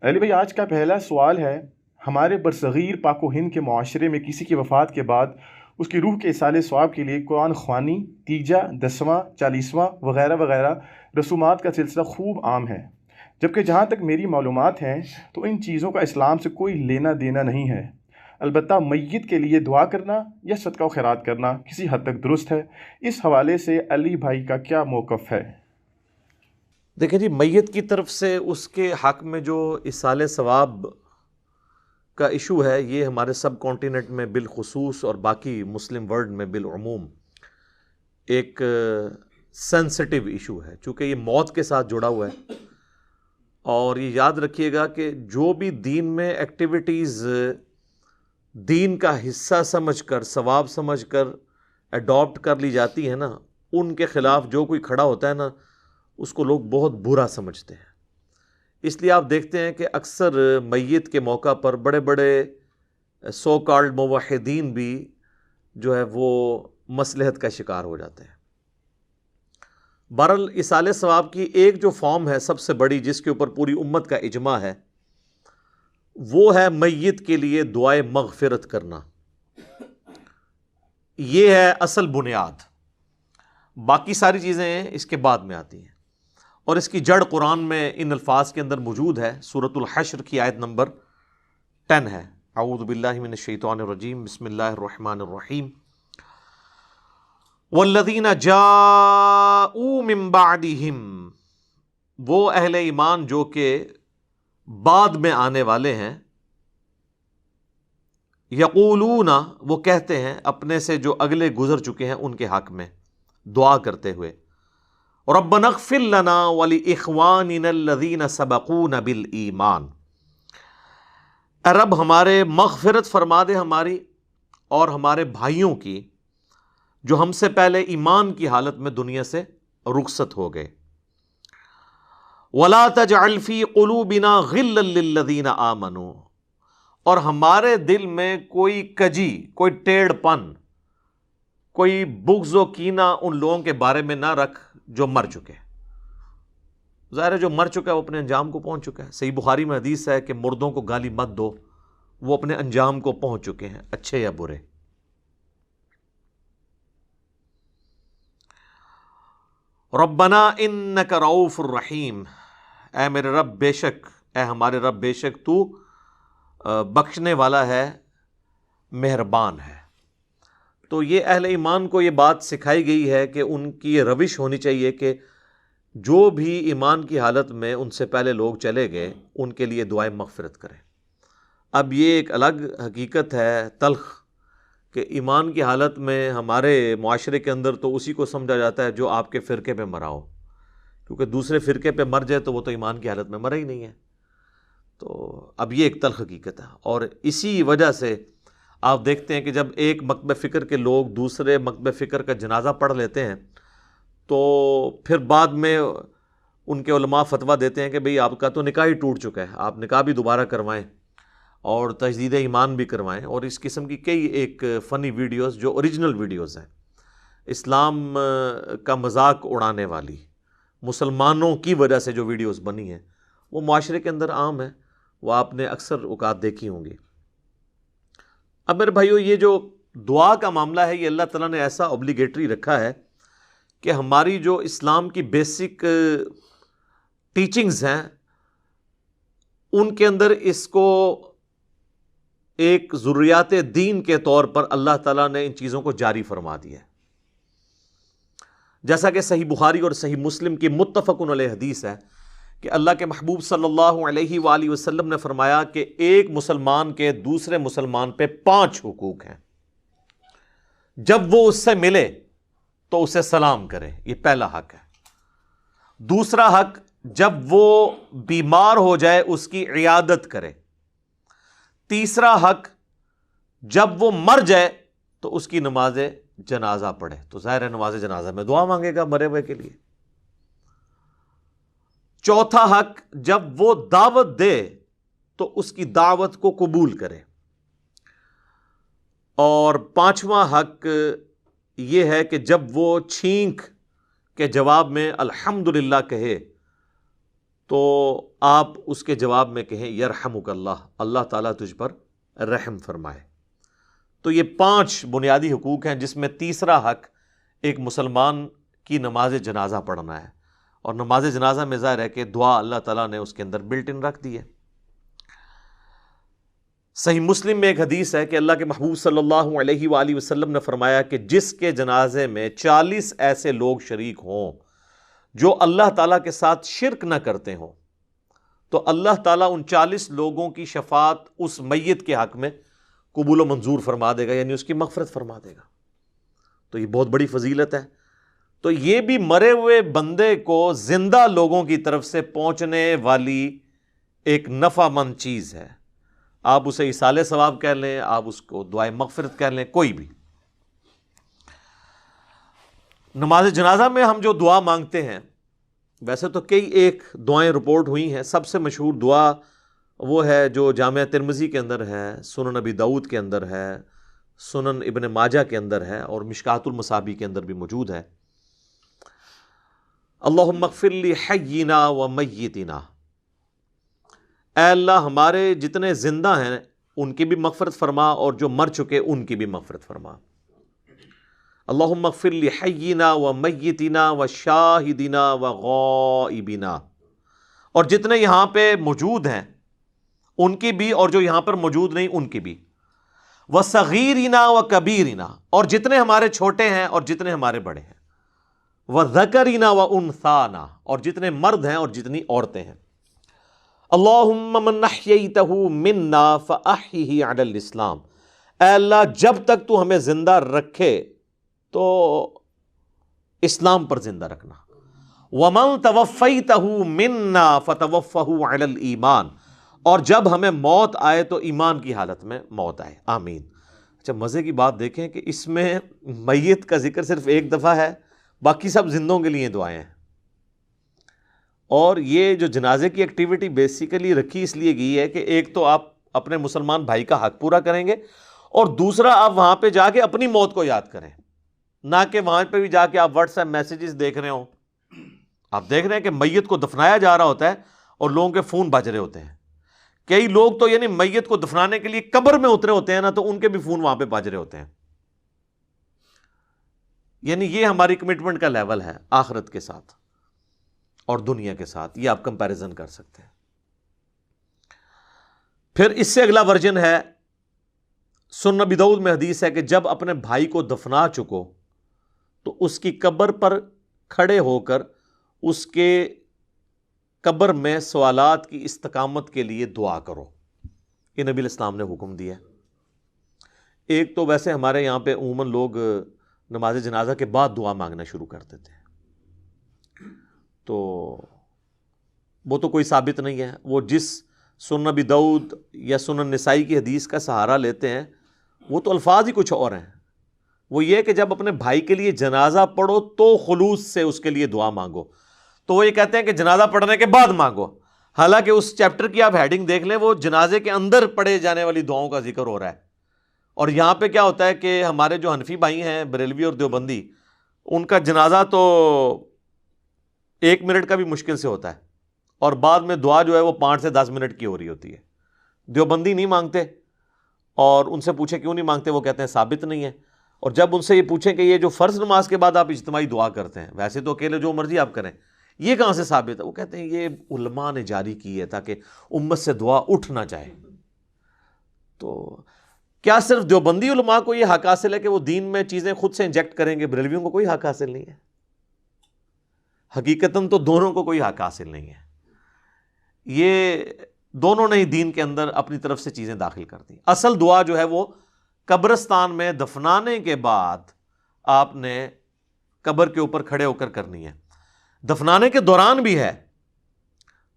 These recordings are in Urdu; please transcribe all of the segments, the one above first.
علی بھائی، آج کا پہلا سوال ہے: ہمارے برصغیر پاک و ہند کے معاشرے میں کسی کی وفات کے بعد اس کی روح کے ایصال ثواب کے لیے قرآن خوانی، تیجا، دسواں، چالیسواں وغیرہ وغیرہ رسومات کا سلسلہ خوب عام ہے، جبکہ جہاں تک میری معلومات ہیں تو ان چیزوں کا اسلام سے کوئی لینا دینا نہیں ہے۔ البتہ میت کے لیے دعا کرنا یا صدقہ و خیرات کرنا کسی حد تک درست ہے۔ اس حوالے سے علی بھائی کا کیا موقف ہے؟ دیکھیں جی، میت کی طرف سے اس کے حق میں جو ایصال ثواب کا ایشو ہے، یہ ہمارے سب کانٹیننٹ میں بالخصوص اور باقی مسلم ورلڈ میں بالعموم ایک سینسٹیو ایشو ہے، چونکہ یہ موت کے ساتھ جڑا ہوا ہے۔ اور یہ یاد رکھیے گا کہ جو بھی دین میں ایکٹیویٹیز دین کا حصہ سمجھ کر، ثواب سمجھ کر اڈاپٹ کر لی جاتی ہیں نا، ان کے خلاف جو کوئی کھڑا ہوتا ہے نا، اس کو لوگ بہت برا سمجھتے ہیں۔ اس لیے آپ دیکھتے ہیں کہ اکثر میت کے موقع پر بڑے بڑے سو کالڈ موحدین بھی جو ہے وہ مصلحت کا شکار ہو جاتے ہیں۔ بہرحال ایصال ثواب کی ایک جو فارم ہے سب سے بڑی، جس کے اوپر پوری امت کا اجماع ہے، وہ ہے میت کے لیے دعائے مغفرت کرنا۔ یہ ہے اصل بنیاد، باقی ساری چیزیں اس کے بعد میں آتی ہیں، اور اس کی جڑ قرآن میں ان الفاظ کے اندر موجود ہے۔ سورۃ الحشر کی آیت نمبر 10 ہے: اعوذ باللہ من الشیطان الرجیم، بسم اللہ الرحمن الرحیم، والذین جاءوا من بعدہم، وہ اہل ایمان جو کہ بعد میں آنے والے ہیں، یقولون، وہ کہتے ہیں اپنے سے جو اگلے گزر چکے ہیں ان کے حق میں دعا کرتے ہوئے، ربنا اغفر لنا ولاخواننا الذین سبقونا بالایمان، اے رب ہمارے مغفرت فرما دے ہماری اور ہمارے بھائیوں کی جو ہم سے پہلے ایمان کی حالت میں دنیا سے رخصت ہو گئے، ولا تجعل فی قلوبنا غلا للذین آمنوا، اور ہمارے دل میں کوئی کجی، کوئی ٹیڑھ پن، کوئی بغض و کینہ ان لوگوں کے بارے میں نہ رکھ جو مر چکے۔ ظاہر ہے جو مر چکا ہے وہ اپنے انجام کو پہنچ چکا ہے۔ صحیح بخاری میں حدیث ہے کہ مردوں کو گالی مت دو، وہ اپنے انجام کو پہنچ چکے ہیں، اچھے یا برے۔ ربنا انک رؤوف الرحیم، اے میرے رب بے شک، اے ہمارے رب بے شک تو بخشنے والا ہے، مہربان ہے۔ تو یہ اہل ایمان کو یہ بات سکھائی گئی ہے کہ ان کی یہ روش ہونی چاہیے کہ جو بھی ایمان کی حالت میں ان سے پہلے لوگ چلے گئے ان کے لیے دعائیں مغفرت کریں۔ اب یہ ایک الگ حقیقت ہے تلخ کہ ایمان کی حالت میں ہمارے معاشرے کے اندر تو اسی کو سمجھا جاتا ہے جو آپ کے فرقے پہ مرا ہو، کیونکہ دوسرے فرقے پہ مر جائے تو وہ تو ایمان کی حالت میں مرا ہی نہیں ہے۔ تو اب یہ ایک تلخ حقیقت ہے، اور اسی وجہ سے آپ دیکھتے ہیں کہ جب ایک مکتب فکر کے لوگ دوسرے مکتب فکر کا جنازہ پڑھ لیتے ہیں تو پھر بعد میں ان کے علماء فتویٰ دیتے ہیں کہ بھئی آپ کا تو نکاح ہی ٹوٹ چکا ہے، آپ نکاح بھی دوبارہ کروائیں اور تجدید ایمان بھی کروائیں، اور اس قسم کی کئی ایک فنی ویڈیوز جو اوریجنل ویڈیوز ہیں، اسلام کا مذاق اڑانے والی، مسلمانوں کی وجہ سے جو ویڈیوز بنی ہیں، وہ معاشرے کے اندر عام ہیں، وہ آپ نے اکثر اوقات دیکھی ہوں گی۔ اب میرے بھائیو، یہ جو دعا کا معاملہ ہے یہ اللہ تعالیٰ نے ایسا اوبلیگیٹری رکھا ہے کہ ہماری جو اسلام کی بیسک ٹیچنگز ہیں ان کے اندر اس کو ایک ضروریات دین کے طور پر اللہ تعالیٰ نے ان چیزوں کو جاری فرما دیا ہے۔ جیسا کہ صحیح بخاری اور صحیح مسلم کی متفق علیہ حدیث ہے کہ اللہ کے محبوب صلی اللہ علیہ وآلہ وسلم نے فرمایا کہ ایک مسلمان کے دوسرے مسلمان پہ 5 حقوق ہیں، جب وہ اس سے ملے تو اسے سلام کرے، یہ پہلا حق ہے۔ دوسرا حق، جب وہ بیمار ہو جائے اس کی عیادت کرے۔ تیسرا حق، جب وہ مر جائے تو اس کی نماز جنازہ پڑھے۔ تو ظاہر ہے نماز جنازہ میں دعا مانگے گا مرے ہوئے کے لیے۔ چوتھا حق، جب وہ دعوت دے تو اس کی دعوت کو قبول کرے۔ اور 5واں حق یہ ہے کہ جب وہ چھینک کے جواب میں الحمدللہ کہے تو آپ اس کے جواب میں کہیں یرحمک اللہ، اللہ تعالیٰ تجھ پر رحم فرمائے۔ تو یہ 5 بنیادی حقوق ہیں، جس میں تیسرا حق ایک مسلمان کی نماز جنازہ پڑھنا ہے، اور نماز جنازہ میں ظاہر ہے کہ دعا اللہ تعالیٰ نے اس کے اندر بلٹ ان رکھ دی ہے۔ صحیح مسلم میں ایک حدیث ہے کہ اللہ کے محبوب صلی اللہ علیہ وآلہ وسلم نے فرمایا کہ جس کے جنازے میں 40 ایسے لوگ شریک ہوں جو اللہ تعالیٰ کے ساتھ شرک نہ کرتے ہوں، تو اللہ تعالیٰ ان 40 لوگوں کی شفاعت اس میت کے حق میں قبول و منظور فرما دے گا، یعنی اس کی مغفرت فرما دے گا۔ تو یہ بہت بڑی فضیلت ہے۔ تو یہ بھی مرے ہوئے بندے کو زندہ لوگوں کی طرف سے پہنچنے والی ایک نفع مند چیز ہے۔ آپ اسے ایصال ثواب کہہ لیں، آپ اس کو دعائے مغفرت کہہ لیں، کوئی بھی۔ نماز جنازہ میں ہم جو دعا مانگتے ہیں، ویسے تو کئی ایک دعائیں رپورٹ ہوئی ہیں، سب سے مشہور دعا وہ ہے جو جامعہ ترمذی کے اندر ہے، سنن نبی داؤد کے اندر ہے، سنن ابن ماجہ کے اندر ہے، اور مشکات المصابیح کے اندر بھی موجود ہے۔ اللہم اغفر لی حینا و میتنا، اے اللہ ہمارے جتنے زندہ ہیں ان کی بھی مغفرت فرما، اور جو مر چکے ان کی بھی مغفرت فرما۔ اللہم اغفر لی حینا و میتنا و شاہدنا و غائبنا، اور جتنے یہاں پہ موجود ہیں ان کی بھی، اور جو یہاں پر موجود نہیں ان کی بھی، و صغیرنا و کبیرنا، اور جتنے ہمارے چھوٹے ہیں اور جتنے ہمارے بڑے ہیں، و ذکرنا و انثانا، اور جتنے مرد ہیں اور جتنی عورتیں ہیں۔ اللہم من احییتہ منا فاحیہ علی الاسلام، اے اللہ جب تک تو ہمیں زندہ رکھے تو اسلام پر زندہ رکھنا۔ ومن توفیتہ منا فتوفہ علی الایمان، اور جب ہمیں موت آئے تو ایمان کی حالت میں موت آئے، آمین۔ اچھا مزے کی بات دیکھیں کہ اس میں میت کا ذکر صرف ایک دفعہ ہے، باقی سب زندوں کے لیے دعائیں ہیں۔ اور یہ جو جنازے کی ایکٹیویٹی بیسیکلی رکھی اس لیے گئی ہے کہ ایک تو آپ اپنے مسلمان بھائی کا حق پورا کریں گے، اور دوسرا آپ وہاں پہ جا کے اپنی موت کو یاد کریں، نہ کہ وہاں پہ بھی جا کے آپ واٹس ایپ میسیجز دیکھ رہے ہوں۔ آپ دیکھ رہے ہیں کہ میت کو دفنایا جا رہا ہوتا ہے اور لوگوں کے فون بج رہے ہوتے ہیں۔ کئی لوگ تو یعنی میت کو دفنانے کے لیے قبر میں اترے ہوتے ہیں نا، تو ان کے بھی فون وہاں پہ بج رہے ہوتے ہیں۔ یعنی یہ ہماری کمٹمنٹ کا لیول ہے آخرت کے ساتھ اور دنیا کے ساتھ، یہ آپ کمپیریزن کر سکتے ہیں۔ پھر اس سے اگلا ورژن ہے، سنن نبی داؤد میں حدیث ہے کہ جب اپنے بھائی کو دفنا چکو تو اس کی قبر پر کھڑے ہو کر اس کے قبر میں سوالات کی استقامت کے لیے دعا کرو۔ یہ نبی الاسلام نے حکم دیا ہے۔ ایک تو ویسے ہمارے یہاں پہ عموماً لوگ نماز جنازہ کے بعد دعا مانگنا شروع کر دیتے ہیں، تو وہ تو کوئی ثابت نہیں ہے۔ وہ جس سنن نبی داؤد یا سنن نسائی کی حدیث کا سہارا لیتے ہیں وہ تو الفاظ ہی کچھ اور ہیں۔ وہ یہ کہ جب اپنے بھائی کے لیے جنازہ پڑھو تو خلوص سے اس کے لیے دعا مانگو، تو وہ یہ کہتے ہیں کہ جنازہ پڑھنے کے بعد مانگو، حالانکہ اس چیپٹر کی آپ ہیڈنگ دیکھ لیں، وہ جنازے کے اندر پڑھے جانے والی دعاؤں کا ذکر ہو رہا ہے۔ اور یہاں پہ کیا ہوتا ہے کہ ہمارے جو حنفی بھائی ہیں بریلوی اور دیوبندی، ان کا جنازہ تو 1 منٹ کا بھی مشکل سے ہوتا ہے، اور بعد میں دعا جو ہے وہ 5 سے 10 منٹ کی ہو رہی ہوتی ہے۔ دیوبندی نہیں مانگتے، اور ان سے پوچھیں کیوں نہیں مانگتے، وہ کہتے ہیں ثابت نہیں ہے۔ اور جب ان سے یہ پوچھیں کہ یہ جو فرض نماز کے بعد آپ اجتماعی دعا کرتے ہیں، ویسے تو اکیلے جو مرضی آپ کریں، یہ کہاں سے ثابت ہے؟ وہ کہتے ہیں یہ علماء نے جاری کی ہے تاکہ امت سے دعا اٹھ نہ جائے۔ تو کیا صرف دیوبندی علماء کو یہ حق حاصل ہے کہ وہ دین میں چیزیں خود سے انجیکٹ کریں گے؟ بریلویوں کو کوئی حق حاصل نہیں ہے۔ حقیقتاً تو دونوں کو کوئی حق حاصل نہیں ہے، یہ دونوں نے ہی دین کے اندر اپنی طرف سے چیزیں داخل کر دی۔ اصل دعا جو ہے وہ قبرستان میں دفنانے کے بعد آپ نے قبر کے اوپر کھڑے ہو کر کرنی ہے، دفنانے کے دوران بھی ہے،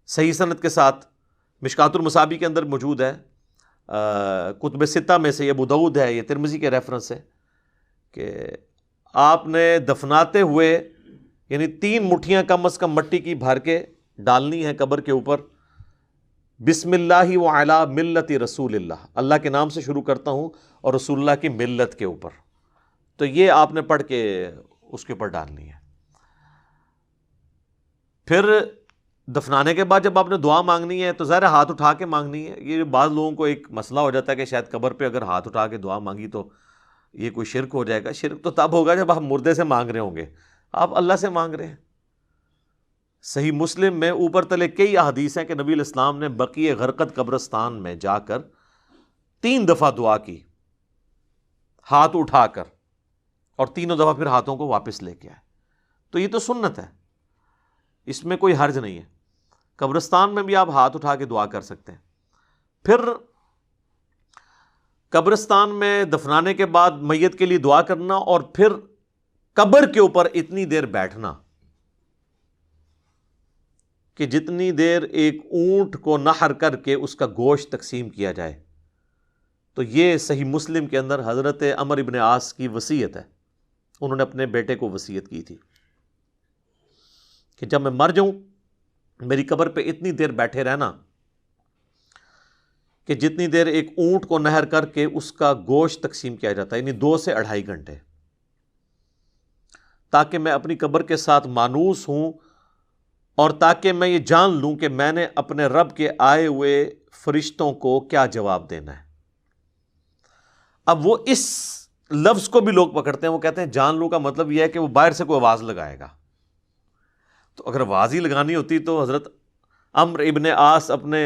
صحیح سند کے ساتھ، مشکات المصابیح کے اندر موجود ہے، کتب ستہ میں سے یہ ابو داؤد ہے، یہ ترمذی کے ریفرنس ہے، کہ آپ نے دفناتے ہوئے یعنی 3 مٹھیاں کم از کم مٹی کی بھر کے ڈالنی ہے قبر کے اوپر، بسم اللہ وعلی ملت رسول اللہ، اللہ کے نام سے شروع کرتا ہوں اور رسول اللہ کی ملت کے اوپر، تو یہ آپ نے پڑھ کے اس کے اوپر ڈالنی ہے۔ پھر دفنانے کے بعد جب آپ نے دعا مانگنی ہے تو ظاہر ہاتھ اٹھا کے مانگنی ہے. یہ بعض لوگوں کو ایک مسئلہ ہو جاتا ہے کہ شاید قبر پہ اگر ہاتھ اٹھا کے دعا مانگی تو یہ کوئی شرک ہو جائے گا. شرک تو تب ہوگا جب آپ مردے سے مانگ رہے ہوں گے, آپ اللہ سے مانگ رہے ہیں. صحیح مسلم میں اوپر تلے کئی احادیث ہیں کہ نبی علیہ السلام نے بقیع غرقد قبرستان میں جا کر 3 دفعہ دعا کی ہاتھ اٹھا کر, اور تینوں دفعہ پھر ہاتھوں کو واپس لے کے آئے. تو یہ تو سنت ہے, اس میں کوئی حرج نہیں ہے. قبرستان میں بھی آپ ہاتھ اٹھا کے دعا کر سکتے ہیں. پھر قبرستان میں دفنانے کے بعد میت کے لیے دعا کرنا, اور پھر قبر کے اوپر اتنی دیر بیٹھنا کہ جتنی دیر ایک اونٹ کو نحر کر کے اس کا گوشت تقسیم کیا جائے. تو یہ صحیح مسلم کے اندر حضرت عمر ابن عاص کی وصیت ہے. انہوں نے اپنے بیٹے کو وصیت کی تھی کہ جب میں مر جاؤں میری قبر پہ اتنی دیر بیٹھے رہنا کہ جتنی دیر ایک اونٹ کو نہر کر کے اس کا گوشت تقسیم کیا جاتا ہے, یعنی 2 سے 2.5 گھنٹے, تاکہ میں اپنی قبر کے ساتھ مانوس ہوں, اور تاکہ میں یہ جان لوں کہ میں نے اپنے رب کے آئے ہوئے فرشتوں کو کیا جواب دینا ہے. اب وہ اس لفظ کو بھی لوگ پکڑتے ہیں, وہ کہتے ہیں جان لوں کا مطلب یہ ہے کہ وہ باہر سے کوئی آواز لگائے گا. تو اگر آواز ہی لگانی ہوتی تو حضرت عمرو ابن عاص اپنے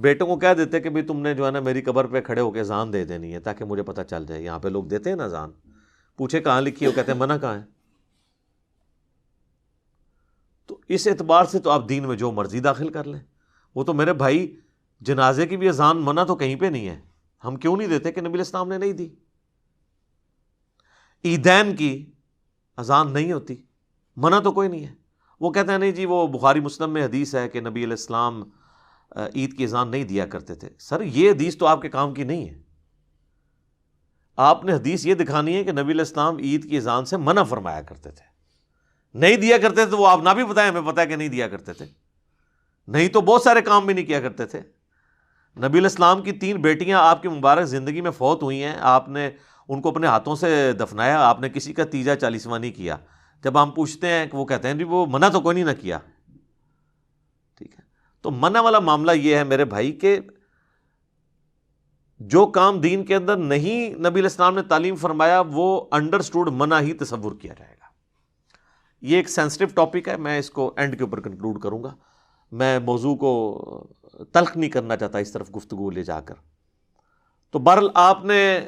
بیٹوں کو کہہ دیتے کہ بھئی تم نے جو ہے نا میری قبر پہ کھڑے ہو کے اذان دے دینی ہے تاکہ مجھے پتہ چل جائے. یہاں پہ لوگ دیتے ہیں نا اذان, پوچھے کہاں لکھی ہے, وہ کہتے ہیں منع کہاں ہے. تو اس اعتبار سے تو آپ دین میں جو مرضی داخل کر لیں. وہ تو میرے بھائی جنازے کی بھی اذان منع تو کہیں پہ نہیں ہے. ہم کیوں نہیں دیتے کہ نبی علیہ السلام نے نہیں دی. عیدین کی اذان نہیں ہوتی, منع تو کوئی نہیں ہے. وہ کہتے ہیں نہیں جی وہ بخاری مسلم میں حدیث ہے کہ نبی علیہ السلام عید کی اذان نہیں دیا کرتے تھے. سر یہ حدیث تو آپ کے کام کی نہیں ہے. آپ نے حدیث یہ دکھانی ہے کہ نبی علیہ السلام عید کی اذان سے منع فرمایا کرتے تھے. نہیں دیا کرتے تھے تو وہ آپ نہ بھی بتائیں, ہمیں پتہ ہے کہ نہیں دیا کرتے تھے. نہیں تو بہت سارے کام بھی نہیں کیا کرتے تھے. نبی علیہ السلام کی 3 بیٹیاں آپ کی مبارک زندگی میں فوت ہوئی ہیں, آپ نے ان کو اپنے ہاتھوں سے دفنایا, آپ نے کسی کا تیجا 40واں نہیں کیا. جب ہم پوچھتے ہیں کہ وہ کہتے ہیں جی وہ منع تو کوئی نہیں نہ کیا. ٹھیک ہے, تو منع والا معاملہ یہ ہے میرے بھائی کہ جو کام دین کے اندر نہیں نبی علیہ السلام نے تعلیم فرمایا وہ انڈرسٹوڈ منع ہی تصور کیا جائے گا. یہ ایک سینسٹیو ٹاپک ہے, میں اس کو اینڈ کے اوپر کنکلوڈ کروں گا. میں موضوع کو تلخ نہیں کرنا چاہتا اس طرف گفتگو لے جا کر. تو بہرحال آپ نے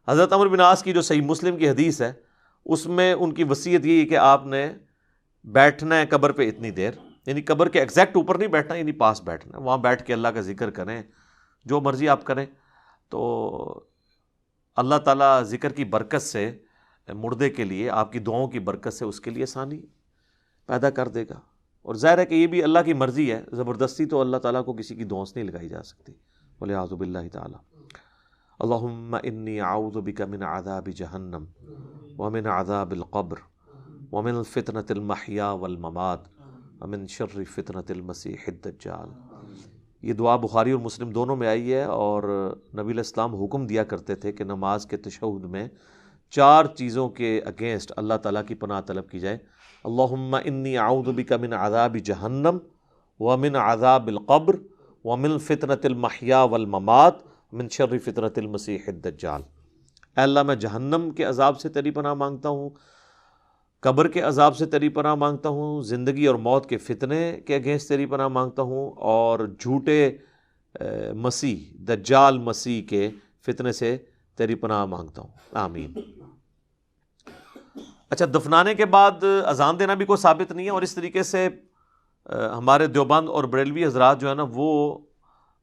حضرت عمرو بن عاص کی جو صحیح مسلم کی حدیث ہے اس میں ان کی وصیت یہ ہے کہ آپ نے بیٹھنا ہے قبر پہ اتنی دیر, یعنی قبر کے ایگزیکٹ اوپر نہیں بیٹھنا, یعنی پاس بیٹھنا ہے, وہاں بیٹھ کے اللہ کا ذکر کریں, جو مرضی آپ کریں. تو اللہ تعالیٰ ذکر کی برکت سے مردے کے لیے, آپ کی دعاؤں کی برکت سے اس کے لیے آسانی پیدا کر دے گا. اور ظاہر ہے کہ یہ بھی اللہ کی مرضی ہے, زبردستی تو اللہ تعالیٰ کو کسی کی دعا سے نہیں لگائی جا سکتی. وَلِعَاذُ بِاللَّهِ تعالیٰ. اللہم انی اعوذ بک من عذاب جہنم ومن عذاب القبر ومن فتنة المحیا والممات ومن شر فتنة المسیح الدجال. یہ دعا بخاری اور مسلم دونوں میں آئی ہے, اور نبی علیہ السلام حکم دیا کرتے تھے کہ نماز کے تشہد میں 4 چیزوں کے اگینسٹ اللہ تعالیٰ کی پناہ طلب کی جائے. اللہم انی اعوذ بک من عذاب جہنم ومن عذاب القبر ومن فتنة المحیا والممات من شر فتنة المسیح الدجال. اے اللہ میں جہنم کے عذاب سے تیری پناہ مانگتا ہوں, قبر کے عذاب سے تیری پناہ مانگتا ہوں, زندگی اور موت کے فتنے کے اگینسٹ تیری پناہ مانگتا ہوں, اور جھوٹے مسیح دجال مسیح کے فتنے سے تیری پناہ مانگتا ہوں. آمین. اچھا, دفنانے کے بعد اذان دینا بھی کوئی ثابت نہیں ہے, اور اس طریقے سے ہمارے دیوبند اور بریلوی حضرات جو ہے نا وہ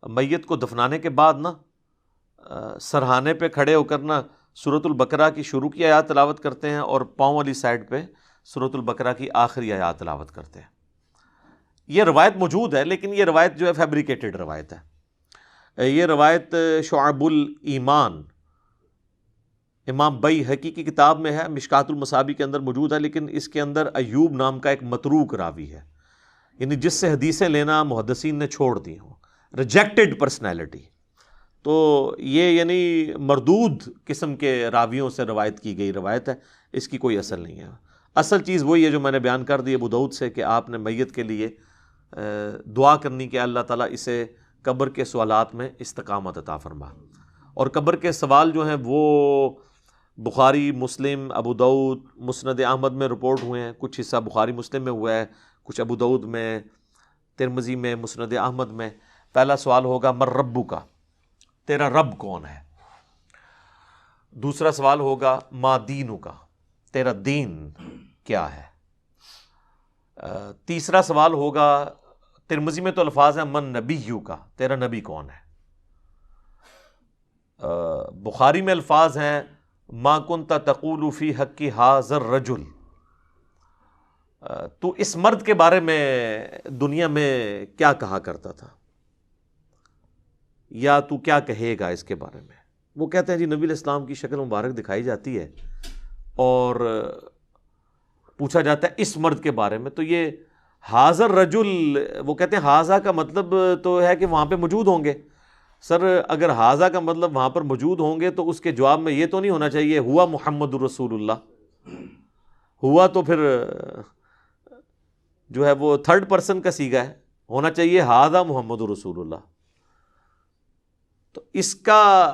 میت کو دفنانے کے بعد نا سرہانے پہ کھڑے ہو کر نا سورۃ البقرہ کی شروع کی آیات تلاوت کرتے ہیں, اور پاؤں والی سائڈ پہ سورۃ البقرہ کی آخری آیات تلاوت کرتے ہیں. یہ روایت موجود ہے, لیکن یہ روایت جو ہے فیبریکیٹڈ روایت ہے. یہ روایت شعب الایمان امام بیہقی کی کتاب میں ہے, مشکات المصابیح کے اندر موجود ہے, لیکن اس کے اندر ایوب نام کا ایک متروک راوی ہے, یعنی جس سے حدیثیں لینا محدثین نے چھوڑ دی ہوں, ریجیکٹڈ پرسنالٹی. تو یہ یعنی مردود قسم کے راویوں سے روایت کی گئی روایت ہے, اس کی کوئی اصل نہیں ہے. اصل چیز وہی ہے جو میں نے بیان کر دی ابو داؤد سے کہ آپ نے میت کے لیے دعا کرنی کہ اللہ تعالیٰ اسے قبر کے سوالات میں استقامت عطا فرما. اور قبر کے سوال جو ہیں وہ بخاری، مسلم، ابو داؤد، مسند احمد میں رپورٹ ہوئے ہیں. کچھ حصہ بخاری مسلم میں ہوا ہے، کچھ ابو داؤد میں، ترمذی میں، مسند احمد میں. پہلا سوال ہوگا من ربک کا، تیرا رب کون ہے. دوسرا سوال ہوگا ما دینک کا، تیرا دین کیا ہے. تیسرا سوال ہوگا، ترمذی میں تو الفاظ ہیں من نبیک کا، تیرا نبی کون ہے. بخاری میں الفاظ ہیں ما کنت تقول فی حق ھذا الرجل، تو اس مرد کے بارے میں دنیا میں کیا کہا کرتا تھا، یا تو کیا کہے گا اس کے بارے میں. وہ کہتے ہیں جی نبی علیہ السلام کی شکل مبارک دکھائی جاتی ہے اور پوچھا جاتا ہے اس مرد کے بارے میں. تو یہ حاضر رجل، وہ کہتے ہیں حاضہ کا مطلب تو ہے کہ وہاں پہ موجود ہوں گے. سر اگر حاضہ کا مطلب وہاں پر موجود ہوں گے تو اس کے جواب میں یہ تو نہیں ہونا چاہیے ہوا محمد الرسول اللہ. ہوا تو پھر جو ہے وہ تھرڈ پرسن کا صیغہ ہے، ہونا چاہیے حاضہ محمد الرسول اللہ. تو اس کا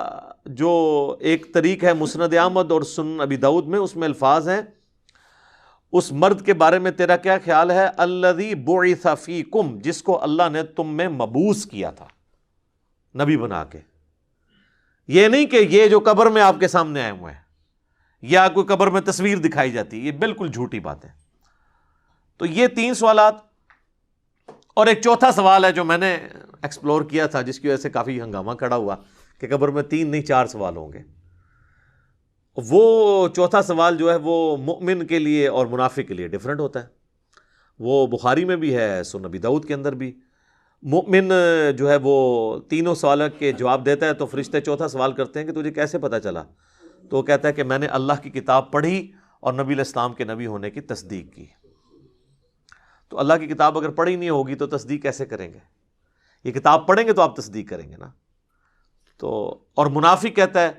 جو ایک طریق ہے مسند احمد اور سنن ابی داؤد میں، اس میں الفاظ ہیں اس مرد کے بارے میں تیرا کیا خیال ہے، الذی بعث فیکم، جس کو اللہ نے تم میں مبعوث کیا تھا نبی بنا کے. یہ نہیں کہ یہ جو قبر میں آپ کے سامنے آئے ہوئے ہیں یا کوئی قبر میں تصویر دکھائی جاتی ہے، یہ بالکل جھوٹی بات ہے. تو یہ 3 سوالات، اور ایک چوتھا سوال ہے جو میں نے ایکسپلور کیا تھا جس کی وجہ سے کافی ہنگامہ کھڑا ہوا کہ قبر میں 3 نہیں 4 سوال ہوں گے. وہ چوتھا سوال جو ہے وہ مؤمن کے لیے اور منافق کے لیے ڈیفرنٹ ہوتا ہے. وہ بخاری میں بھی ہے، سنن ابی داؤد کے اندر بھی. مؤمن جو ہے وہ تینوں سوالوں کے جواب دیتا ہے تو فرشتے چوتھا سوال کرتے ہیں کہ تجھے کیسے پتہ چلا، تو وہ کہتا ہے کہ میں نے اللہ کی کتاب پڑھی اور نبی علیہ السلام کے نبی ہونے کی تصدیق کی. تو اللہ کی کتاب اگر پڑھی نہیں ہوگی تو تصدیق کیسے کریں گے؟ یہ کتاب پڑھیں گے تو آپ تصدیق کریں گے نا. تو اور منافق کہتا ہے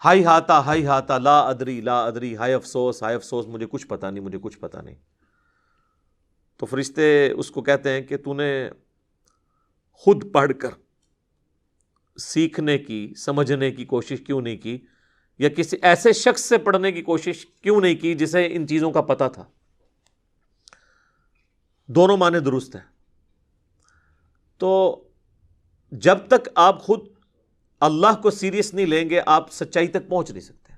ہائی ہاتا لا ادری، ہائے افسوس مجھے کچھ پتہ نہیں، مجھے کچھ پتہ نہیں. تو فرشتے اس کو کہتے ہیں کہ تو نے خود پڑھ کر سیکھنے کی، سمجھنے کی کوشش کیوں نہیں کی، یا کسی ایسے شخص سے پڑھنے کی کوشش کیوں نہیں کی جسے ان چیزوں کا پتہ تھا. دونوں معنی درست ہیں. تو جب تک آپ خود اللہ کو سیریس نہیں لیں گے آپ سچائی تک پہنچ نہیں سکتے.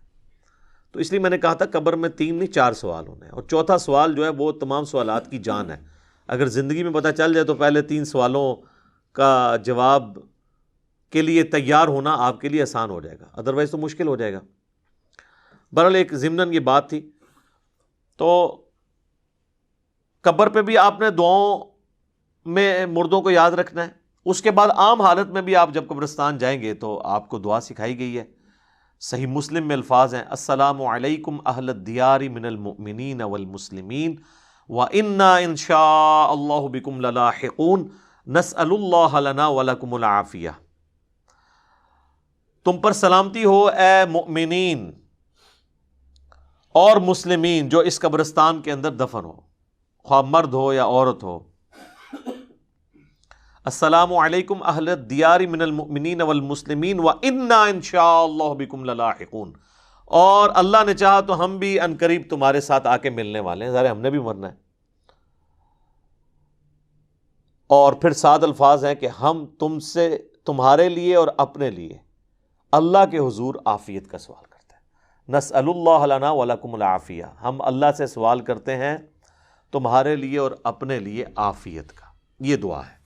تو اس لیے میں نے کہا تھا قبر میں 3 نہیں 4 سوال ہونے ہیں، اور چوتھا سوال جو ہے وہ تمام سوالات کی جان ہے. اگر زندگی میں پتہ چل جائے تو پہلے 3 سوالوں کا جواب کے لیے تیار ہونا آپ کے لیے آسان ہو جائے گا، ادروائز تو مشکل ہو جائے گا. بہرحال ایک ضمناً یہ بات تھی. تو قبر پہ بھی آپ نے دعاؤں میں مردوں کو یاد رکھنا ہے. اس کے بعد عام حالت میں بھی آپ جب قبرستان جائیں گے تو آپ کو دعا سکھائی گئی ہے. صحیح مسلم میں الفاظ ہیں السلام علیکم اہل الدیار من المؤمنین والمسلمین وَإِنَّا إِن شَاءَ اللَّهُ بِكُمْ لَلَاحِقُونَ نَسْأَلُ اللَّهَ لَنَا وَلَكُمُ الْعَافِيَةَ. تم پر سلامتی ہو اے مؤمنین اور مسلمین جو اس قبرستان کے اندر دفن ہو، خواہ مرد ہو یا عورت ہو. السلام علیکم اہل الدیار من المؤمنین والمسلمین وَإِنَّا إِن شَاءَ اللَّهُ بِكُمْ لَلَاحِقُونَ. اور اللہ نے چاہا تو ہم بھی عنقریب تمہارے ساتھ آ کے ملنے والے ہیں، ظاہر ہم نے بھی مرنا ہے. اور پھر 7 الفاظ ہیں کہ ہم تم سے، تمہارے لیے اور اپنے لیے اللہ کے حضور عافیت کا سوال کرتے ہیں. نسأل اللہ لنا ولکم العافیہ، ہم اللہ سے سوال کرتے ہیں تمہارے لیے اور اپنے لیے عافیت کا. یہ دعا ہے.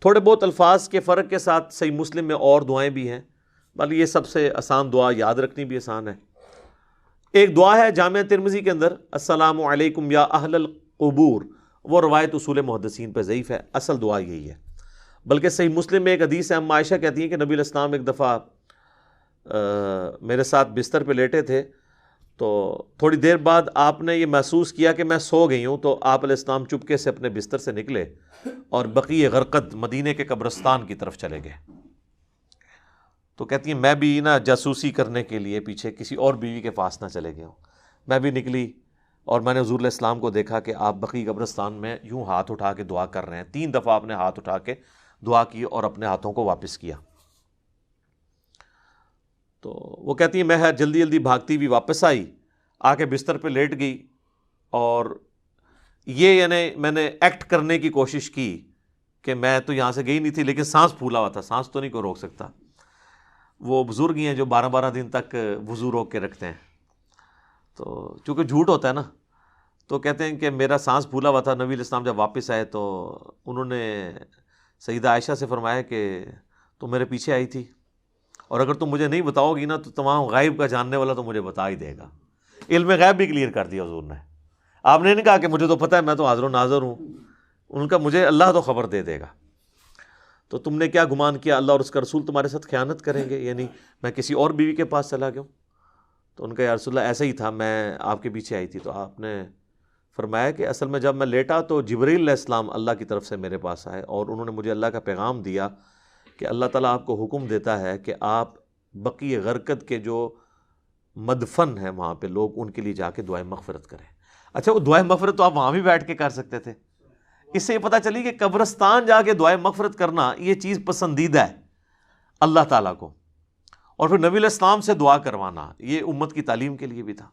تھوڑے بہت الفاظ کے فرق کے ساتھ صحیح مسلم میں اور دعائیں بھی ہیں، بلکہ یہ سب سے آسان دعا، یاد رکھنی بھی آسان ہے. ایک دعا ہے جامعہ ترمذی کے اندر السلام علیکم یا اہل القبور، وہ روایت اصول محدثین پہ ضعیف ہے، اصل دعا یہی ہے. بلکہ صحیح مسلم میں ایک حدیث ہے، ہم عائشہ کہتی ہیں کہ نبی علیہ السلام ایک دفعہ میرے ساتھ بستر پہ لیٹے تھے، تو تھوڑی دیر بعد آپ نے یہ محسوس کیا کہ میں سو گئی ہوں، تو آپ علیہ السلام چپکے سے اپنے بستر سے نکلے اور بقیع غرقد مدینے کے قبرستان کی طرف چلے گئے. تو کہتی ہیں میں بھی نا جاسوسی کرنے کے لیے پیچھے کسی اور بیوی کے پاس نہ چلے گیا ہوں، میں بھی نکلی اور میں نے حضور علیہ السلام کو دیکھا کہ آپ بقیع قبرستان میں یوں ہاتھ اٹھا کے دعا کر رہے ہیں. 3 دفعہ آپ نے ہاتھ اٹھا کے دعا کی اور اپنے ہاتھوں کو واپس کیا. تو وہ کہتی ہیں میں جلدی جلدی بھاگتی ہوئی واپس آئی, آ کے بستر پہ لیٹ گئی, اور یہ یعنی میں نے ایکٹ کرنے کی کوشش کی کہ میں تو یہاں سے گئی نہیں تھی, لیکن سانس پھولا ہوا تھا, سانس تو نہیں کوئی روک سکتا. وہ بزرگ ہی ہیں جو 12 دن تک وضو روک کے رکھتے ہیں, تو چونکہ جھوٹ ہوتا ہے نا, تو کہتے ہیں کہ میرا سانس پھولا ہوا تھا. نبی علیہ السلام جب واپس آئے تو انہوں نے سیدہ عائشہ سے فرمایا کہ تم میرے پیچھے آئی تھی, اور اگر تم مجھے نہیں بتاؤ گی نا تو تمام غائب کا جاننے والا تو مجھے بتا ہی دے گا. علم غیب بھی کلیئر کر دیا حضور نے. آپ نے نہیں کہا کہ مجھے تو پتہ ہے, میں تو حاضر و ناظر ہوں. ان کا مجھے اللہ تو خبر دے دے گا. تو تم نے کیا گمان کیا اللہ اور اس کا رسول تمہارے ساتھ خیانت کریں گے, یعنی میں کسی اور بیوی کے پاس چلا گیا ہوں؟ تو ان کا یا رسول اللہ ایسا ہی تھا, میں آپ کے پیچھے آئی تھی. تو آپ نے فرمایا کہ اصل میں جب میں لیٹا تو جبرائیل علیہ السلام اللہ کی طرف سے میرے پاس آئے, اور انہوں نے مجھے اللہ کا پیغام دیا کہ اللہ تعالیٰ آپ کو حکم دیتا ہے کہ آپ بقیع غرقد کے جو مدفن ہیں وہاں پہ لوگ, ان کے لیے جا کے دعائیں مغفرت کریں. اچھا, وہ دعائیں مغفرت تو آپ وہاں بھی بیٹھ کے کر سکتے تھے. اس سے یہ پتہ چلی کہ قبرستان جا کے دعائیں مغفرت کرنا یہ چیز پسندیدہ ہے اللہ تعالیٰ کو. اور پھر نبی علیہ السلام سے دعا کروانا یہ امت کی تعلیم کے لیے بھی تھا.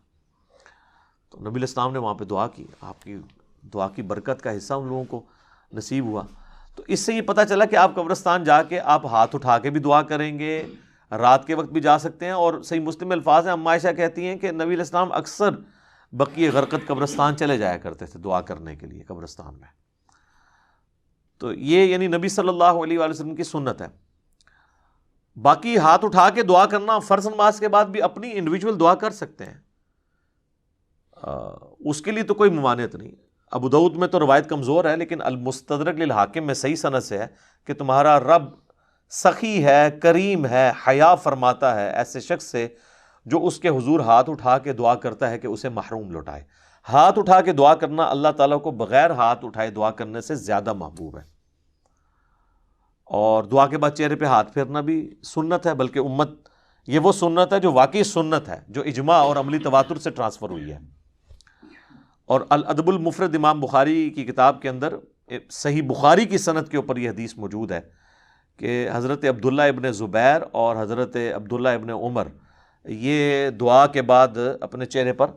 تو نبی علیہ السلام نے وہاں پہ دعا کی, آپ کی دعا کی برکت کا حصہ ان لوگوں کو نصیب ہوا. تو اس سے یہ پتہ چلا کہ آپ قبرستان جا کے آپ ہاتھ اٹھا کے بھی دعا کریں گے, رات کے وقت بھی جا سکتے ہیں. اور صحیح مسلم میں الفاظ ہیں, ام عائشہ کہتی ہیں کہ نبی علیہ السلام اکثر بقیع غرقد قبرستان چلے جایا کرتے تھے دعا کرنے کے لیے قبرستان میں. تو یہ یعنی نبی صلی اللہ علیہ وآلہ وسلم کی سنت ہے. باقی ہاتھ اٹھا کے دعا کرنا فرض نماز کے بعد بھی اپنی انڈیویجول دعا کر سکتے ہیں, اس کے لیے تو کوئی ممانعت نہیں. ابو داؤد میں تو روایت کمزور ہے, لیکن المستدرک للحاکم میں صحیح سند سے ہے کہ تمہارا رب سخی ہے, کریم ہے, حیا فرماتا ہے ایسے شخص سے جو اس کے حضور ہاتھ اٹھا کے دعا کرتا ہے کہ اسے محروم لوٹائے. ہاتھ اٹھا کے دعا کرنا اللہ تعالیٰ کو بغیر ہاتھ اٹھائے دعا کرنے سے زیادہ محبوب ہے. اور دعا کے بعد چہرے پہ ہاتھ پھیرنا بھی سنت ہے, بلکہ امت یہ وہ سنت ہے جو واقعی سنت ہے, جو اجماع اور عملی تواتر سے ٹرانسفر ہوئی ہے. اور الادب المفرد امام بخاری کی کتاب کے اندر صحیح بخاری کی سند کے اوپر یہ حدیث موجود ہے کہ حضرت عبداللہ ابن زبیر اور حضرت عبداللہ ابن عمر یہ دعا کے بعد اپنے چہرے پر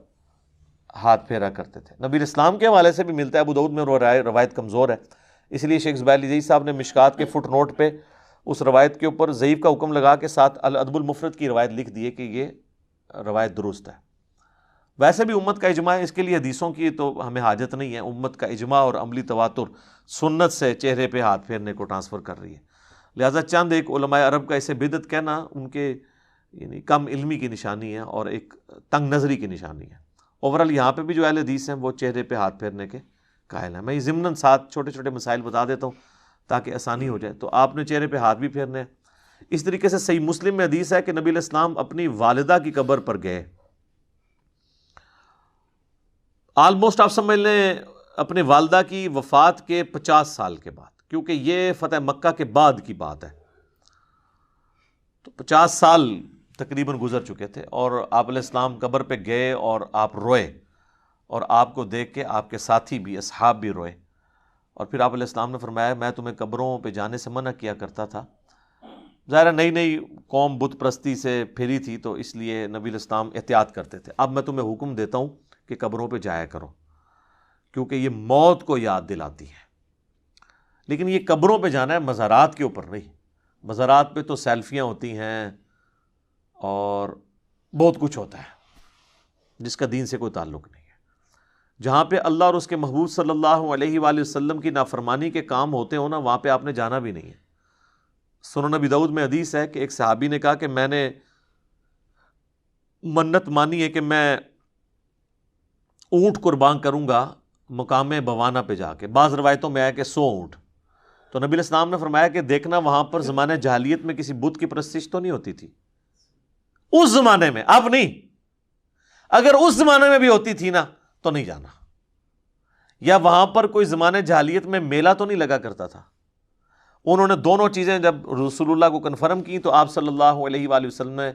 ہاتھ پھیرا کرتے تھے. نبی اسلام کے حوالے سے بھی ملتا ہے, ابو داؤد میں روایت کمزور ہے, اس لیے شیخ زبیر علی صاحب نے مشکات کے فٹ نوٹ پہ اس روایت کے اوپر ضعیف کا حکم لگا کے ساتھ الادب المفرد کی روایت لکھ دی ہے کہ یہ روایت درست ہے. ویسے بھی امت کا اجماع ہے, اس کے لیے حدیثوں کی تو ہمیں حاجت نہیں ہے. امت کا اجماع اور عملی تواتر سنت سے چہرے پہ ہاتھ پھیرنے کو ٹرانسفر کر رہی ہے. لہٰذا چند ایک علماء عرب کا اسے بدعت کہنا ان کے یعنی کم علمی کی نشانی ہے اور ایک تنگ نظری کی نشانی ہے. اوورال یہاں پہ بھی جو اہل حدیث ہیں وہ چہرے پہ ہاتھ پھیرنے کے قائل ہیں. میں یہ ضمناً ساتھ چھوٹے چھوٹے مسائل بتا دیتا ہوں تاکہ آسانی ہو جائے. تو آپ نے چہرے پہ ہاتھ بھی پھیرنے ہیں. اس طریقے سے صحیح مسلم میں حدیث ہے کہ نبی علیہ السلام اپنی والدہ کی قبر پر گئے, آلموسٹ آپ سمجھ لیں اپنے والدہ کی وفات کے 50 سال کے بعد, کیونکہ یہ فتح مکہ کے بعد کی بات ہے. تو 50 سال تقریباً گزر چکے تھے, اور آپ علیہ السلام قبر پہ گئے اور آپ روئے, اور آپ کو دیکھ کے آپ کے ساتھی بھی اصحاب بھی روئے. اور پھر آپ علیہ السلام نے فرمایا میں تمہیں قبروں پہ جانے سے منع کیا کرتا تھا. ظاہر نئی نئی قوم بت پرستی سے پھری تھی تو اس لیے نبی علیہ السلام احتیاط کرتے تھے. اب میں تمہیں حکم دیتا ہوں کہ قبروں پہ جایا کرو, کیونکہ یہ موت کو یاد دلاتی ہے. لیکن یہ قبروں پہ جانا ہے, مزارات کے اوپر نہیں. مزارات پہ تو سیلفیاں ہوتی ہیں اور بہت کچھ ہوتا ہے جس کا دین سے کوئی تعلق نہیں ہے. جہاں پہ اللہ اور اس کے محبوب صلی اللہ علیہ وآلہ وسلم کی نافرمانی کے کام ہوتے ہوں نا, وہاں پہ آپ نے جانا بھی نہیں ہے. سنن ابی داؤد میں حدیث ہے کہ ایک صحابی نے کہا کہ میں نے منت مانی ہے کہ میں اونٹ قربان کروں گا مقام بوانا پہ جا کے. بعض روایتوں میں آیا کہ 100 اونٹ. تو نبی علیہ السلام نے فرمایا کہ دیکھنا وہاں پر زمانہ جاہلیت میں کسی بت کی پرستش تو نہیں ہوتی تھی, اس زمانے میں, اب نہیں. اگر اس زمانے میں بھی ہوتی تھی نا تو نہیں جانا. یا وہاں پر کوئی زمانے جاہلیت میں میلہ تو نہیں لگا کرتا تھا. انہوں نے دونوں چیزیں جب رسول اللہ کو کنفرم کی تو آپ صلی اللہ علیہ وآلہ وسلم نے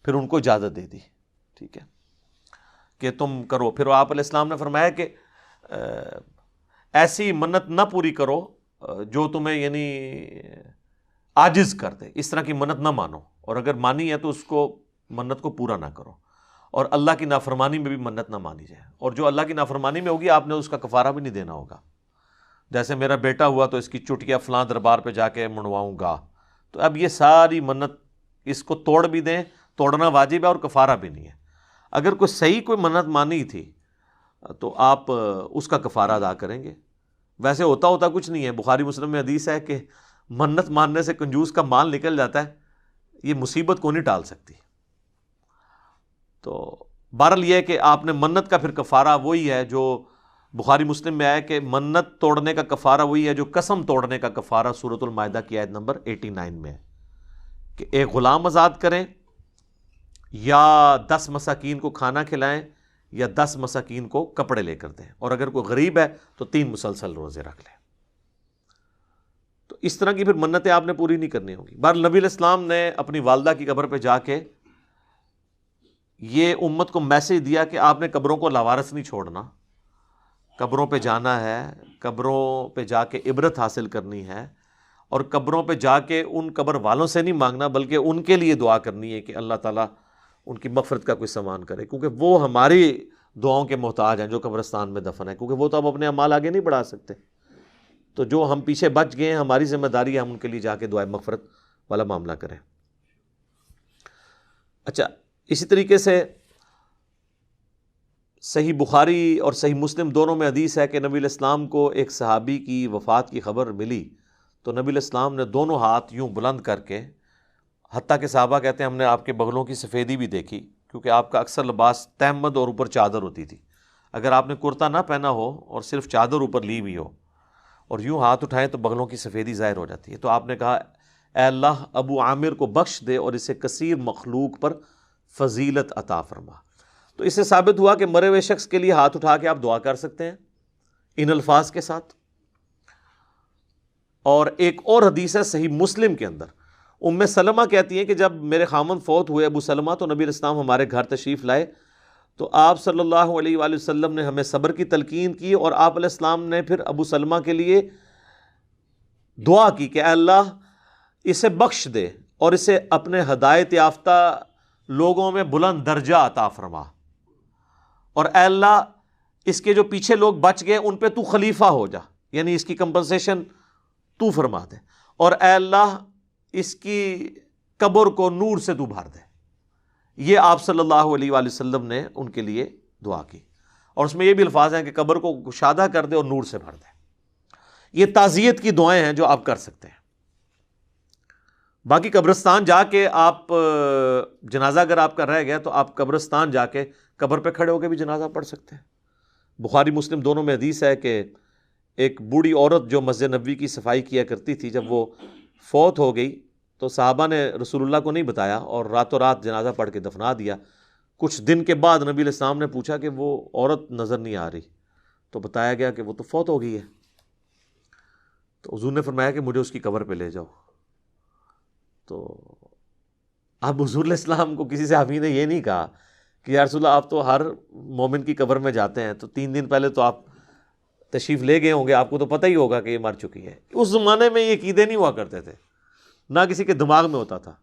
پھر ان کو اجازت دے دی, ٹھیک ہے, کہ تم کرو. پھر آپ علیہ السلام نے فرمایا کہ ایسی منت نہ پوری کرو جو تمہیں یعنی عاجز کر دے. اس طرح کی منت نہ مانو، اور اگر مانی ہے تو اس کو منت کو پورا نہ کرو. اور اللہ کی نافرمانی میں بھی منت نہ مانی جائے، اور جو اللہ کی نافرمانی میں ہوگی آپ نے اس کا کفارہ بھی نہیں دینا ہوگا. جیسے میرا بیٹا ہوا تو اس کی چٹیا فلاں دربار پہ جا کے منواؤں گا، تو اب یہ ساری منت اس کو توڑ بھی دیں، توڑنا واجب ہے اور کفارہ بھی نہیں ہے. اگر کوئی صحیح کوئی منت مانی تھی تو آپ اس کا کفارہ ادا کریں گے. ویسے ہوتا کچھ نہیں ہے. بخاری مسلم میں حدیث ہے کہ منت ماننے سے کنجوس کا مال نکل جاتا ہے، یہ مصیبت کو نہیں ٹال سکتی. تو بہرحال یہ ہے کہ آپ نے منت کا پھر کفارہ وہی ہے جو بخاری مسلم میں آیا کہ منت توڑنے کا کفارہ وہی ہے جو قسم توڑنے کا کفارہ سورۃ المائدہ کی آیت نمبر 89 میں ہے، کہ ایک غلام آزاد کریں یا 10 مساکین کو کھانا کھلائیں یا 10 مساکین کو کپڑے لے کر دیں، اور اگر کوئی غریب ہے تو 3 مسلسل روزے رکھ لیں. تو اس طرح کی پھر منتیں آپ نے پوری نہیں کرنی ہوگی. بہرحال نبی علیہ السلام نے اپنی والدہ کی قبر پہ جا کے یہ امت کو میسج دیا کہ آپ نے قبروں کو لاوارث نہیں چھوڑنا، قبروں پہ جانا ہے، قبروں پہ جا کے عبرت حاصل کرنی ہے، اور قبروں پہ جا کے ان قبر والوں سے نہیں مانگنا بلکہ ان کے لیے دعا کرنی ہے کہ اللہ تعالیٰ ان کی مغفرت کا کوئی سامان کرے، کیونکہ وہ ہماری دعاؤں کے محتاج ہیں جو قبرستان میں دفن ہے، کیونکہ وہ تو اب اپنے اعمال آگے نہیں بڑھا سکتے. تو جو ہم پیچھے بچ گئے ہیں ہماری ذمہ داری ہے ہم ان کے لیے جا کے دعائے مغفرت والا معاملہ کریں. اچھا، اسی طریقے سے صحیح بخاری اور صحیح مسلم دونوں میں حدیث ہے کہ نبی علیہ السلام کو ایک صحابی کی وفات کی خبر ملی تو نبی علیہ السلام نے دونوں ہاتھ یوں بلند کر کے، حتیٰ کہ صحابہ کہتے ہیں ہم نے آپ کے بغلوں کی سفیدی بھی دیکھی، کیونکہ آپ کا اکثر لباس تہمد اور اوپر چادر ہوتی تھی. اگر آپ نے کرتا نہ پہنا ہو اور صرف چادر اوپر لی ہوئی ہو اور یوں ہاتھ اٹھائیں تو بغلوں کی سفیدی ظاہر ہو جاتی ہے. تو آپ نے کہا اے اللہ ابو عامر کو بخش دے اور اسے کثیر مخلوق پر فضیلت عطا فرما. تو اس سے ثابت ہوا کہ مرے ہوئے شخص کے لیے ہاتھ اٹھا کے آپ دعا کر سکتے ہیں ان الفاظ کے ساتھ. اور ایک اور حدیث ہے صحیح مسلم کے اندر، ام سلمہ کہتی ہیں کہ جب میرے خامن فوت ہوئے ابو سلمہ تو نبی علیہ السلام ہمارے گھر تشریف لائے تو آپ صلی اللہ علیہ وآلہ وسلم نے ہمیں صبر کی تلقین کی، اور آپ علیہ السلام نے پھر ابو سلمہ کے لیے دعا کی کہ اے اللہ اسے بخش دے اور اسے اپنے ہدایت یافتہ لوگوں میں بلند درجہ عطا فرما، اور اے اللہ اس کے جو پیچھے لوگ بچ گئے ان پہ تو خلیفہ ہو جا، یعنی اس کی کمپنسیشن تو فرما دے، اور اے اللہ اس کی قبر کو نور سے تو بھر دے. یہ آپ صلی اللہ علیہ وآلہ وسلم نے ان کے لیے دعا کی، اور اس میں یہ بھی الفاظ ہیں کہ قبر کو کشادہ کر دے اور نور سے بھر دے. یہ تعزیت کی دعائیں ہیں جو آپ کر سکتے ہیں. باقی قبرستان جا کے آپ جنازہ اگر آپ کا رہ گیا تو آپ قبرستان جا کے قبر پہ کھڑے ہو کے بھی جنازہ پڑھ سکتے ہیں. بخاری مسلم دونوں میں حدیث ہے کہ ایک بوڑھی عورت جو مسجد نبوی کی صفائی کیا کرتی تھی، جب وہ فوت ہو گئی تو صحابہ نے رسول اللہ کو نہیں بتایا اور راتوں رات جنازہ پڑھ کے دفنا دیا. کچھ دن کے بعد نبی علیہ السلام نے پوچھا کہ وہ عورت نظر نہیں آ رہی، تو بتایا گیا کہ وہ تو فوت ہو گئی ہے. تو حضور نے فرمایا کہ مجھے اس کی قبر پہ لے جاؤ. تو اب حضور علیہ السلام کو کسی صحابی نے یہ نہیں کہا کہ یا رسول اللہ آپ تو ہر مومن کی قبر میں جاتے ہیں، تو 3 دن پہلے تو آپ تشریف لے گئے ہوں گے، آپ کو تو پتہ ہی ہوگا کہ یہ مر چکی ہے. اس زمانے میں یہ عقیدے نہیں ہوا کرتے تھے، نہ کسی کے دماغ میں ہوتا تھا.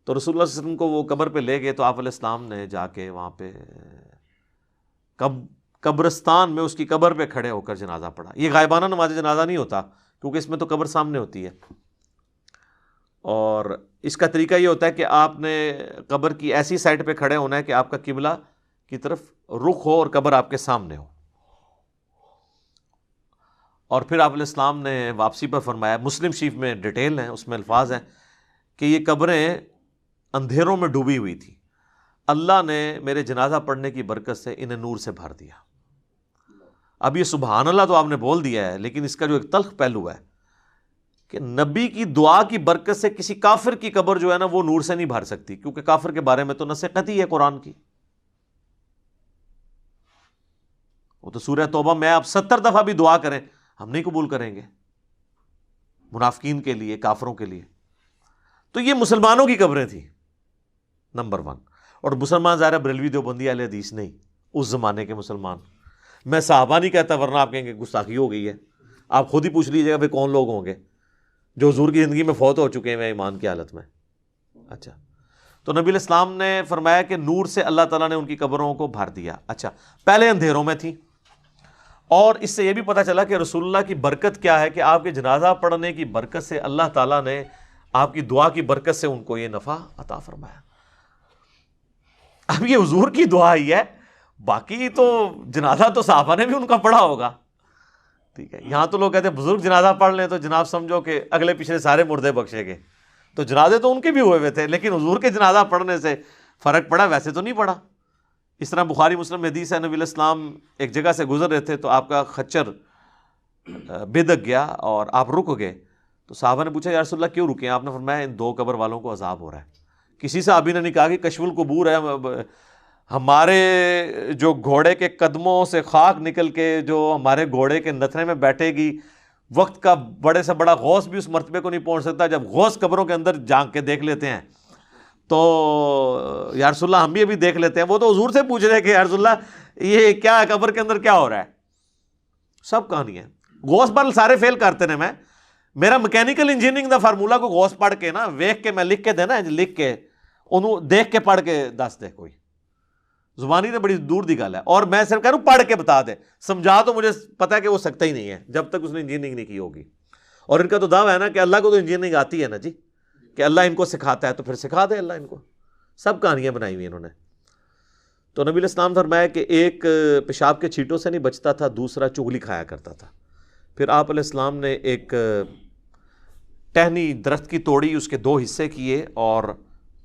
تو رسول اللہ صلی اللہ علیہ وسلم کو وہ قبر پہ لے گئے تو آپ علیہ السلام نے جا کے وہاں پہ قبرستان میں اس کی قبر پہ کھڑے ہو کر جنازہ پڑھا. یہ غائبانہ نماز جنازہ نہیں ہوتا کیونکہ اس میں تو قبر سامنے ہوتی ہے، اور اس کا طریقہ یہ ہوتا ہے کہ آپ نے قبر کی ایسی سائڈ پہ کھڑے ہونا ہے کہ آپ کا قبلہ کی طرف رخ ہو اور قبر آپ کے سامنے ہو. اور پھر آپ علیہ السلام نے واپسی پر فرمایا، مسلم شریف میں ڈیٹیل ہیں، اس میں الفاظ ہیں کہ یہ قبریں اندھیروں میں ڈوبی ہوئی تھی، اللہ نے میرے جنازہ پڑھنے کی برکت سے انہیں نور سے بھر دیا. اب یہ سبحان اللہ تو آپ نے بول دیا ہے، لیکن اس کا جو ایک تلخ پہلو ہے کہ نبی کی دعا کی برکت سے کسی کافر کی قبر جو ہے نا وہ نور سے نہیں بھر سکتی، کیونکہ کافر کے بارے میں تو نص قطعی ہے قرآن کی. وہ تو سورہ توبہ میں آپ 70 دفعہ بھی دعا کریں ہم نہیں قبول کریں گے، منافقین کے لیے، کافروں کے لیے. تو یہ مسلمانوں کی قبریں تھیں نمبر 1. اور مسلمان ظاہر بریلوی دیوبندی اہل حدیث نہیں، اس زمانے کے مسلمان، میں صحابہ نہیں کہتا ورنہ آپ کہیں گے گستاخی ہو گئی ہے، آپ خود ہی پوچھ لیجیے گا پھر کون لوگ ہوں گے جو حضور کی زندگی میں فوت ہو چکے ہیں ایمان کی حالت میں. اچھا، تو نبی علیہ السلام نے فرمایا کہ نور سے اللہ تعالیٰ نے ان کی قبروں کو بھر دیا. اچھا، پہلے اندھیروں میں تھی، اور اس سے یہ بھی پتہ چلا کہ رسول اللہ کی برکت کیا ہے کہ آپ کے جنازہ پڑھنے کی برکت سے اللہ تعالیٰ نے آپ کی دعا کی برکت سے ان کو یہ نفع عطا فرمایا. اب یہ حضور کی دعا ہی ہے، باقی تو جنازہ تو صحابہ نے بھی ان کا پڑھا ہوگا. ٹھیک ہے، یہاں تو لوگ کہتے ہیں بزرگ جنازہ پڑھ لیں تو جناب سمجھو کہ اگلے پچھلے سارے مردے بخشے گئے. تو جنازے تو ان کے بھی ہوئے تھے، لیکن حضور کے جنازہ پڑھنے سے فرق پڑا؟ ویسے تو نہیں پڑا. اس طرح بخاری مسلم میں حدیث ہے، نبی علیہ السلام ایک جگہ سے گزر رہے تھے تو آپ کا خچر بدک گیا اور آپ رک گئے. تو صحابہ نے پوچھا یا رسول اللہ کیوں رکے؟ آپ نے فرمایا ان دو قبر والوں کو عذاب ہو رہا ہے. کسی صحابی نے نہیں کہا کہ کشف القبور ہے، ہمارے جو گھوڑے کے قدموں سے خاک نکل کے جو ہمارے گھوڑے کے نتھنے میں بیٹھے گی، وقت کا بڑے سے بڑا غوث بھی اس مرتبے کو نہیں پہنچ سکتا. جب غوث قبروں کے اندر جھانک کے دیکھ لیتے ہیں تو یا رسول اللہ ہم بھی ابھی دیکھ لیتے ہیں. وہ تو حضور سے پوچھ رہے ہیں کہ یا رسول اللہ یہ کیا ہے، قبر کے اندر کیا ہو رہا ہے؟ سب کہانی ہے. غوث پر سارے فیل کرتے ہیں. میرا میکینیکل انجینئرنگ دا فارمولا کو غوث پڑھ کے نا ویکھ کے میں لکھ کے دینا لکھ کے انہوں دیکھ کے پڑھ کے دس دے، کوئی زبانی تو بڑی دور دی گل ہے. اور میں صرف کہہ رہا ہوں پڑھ کے بتا دے، سمجھا تو مجھے پتا ہے کہ وہ سکتا ہی نہیں ہے جب تک اس نے انجینئرنگ نہیں کی ہوگی. اور ان کا تو دعویٰ ہے نا کہ اللہ کو تو انجینئرنگ آتی ہے نا جی، کہ اللہ ان کو سکھاتا ہے تو پھر سکھا دے اللہ ان کو. سب کہانیاں بنائی ہوئی انہوں نے. تو نبی علیہ السلام فرمایا کہ ایک پیشاب کے چھینٹوں سے نہیں بچتا تھا، دوسرا چغلی کھایا کرتا تھا. پھر آپ علیہ السلام نے ایک ٹہنی درخت کی توڑی، اس کے دو حصے کیے اور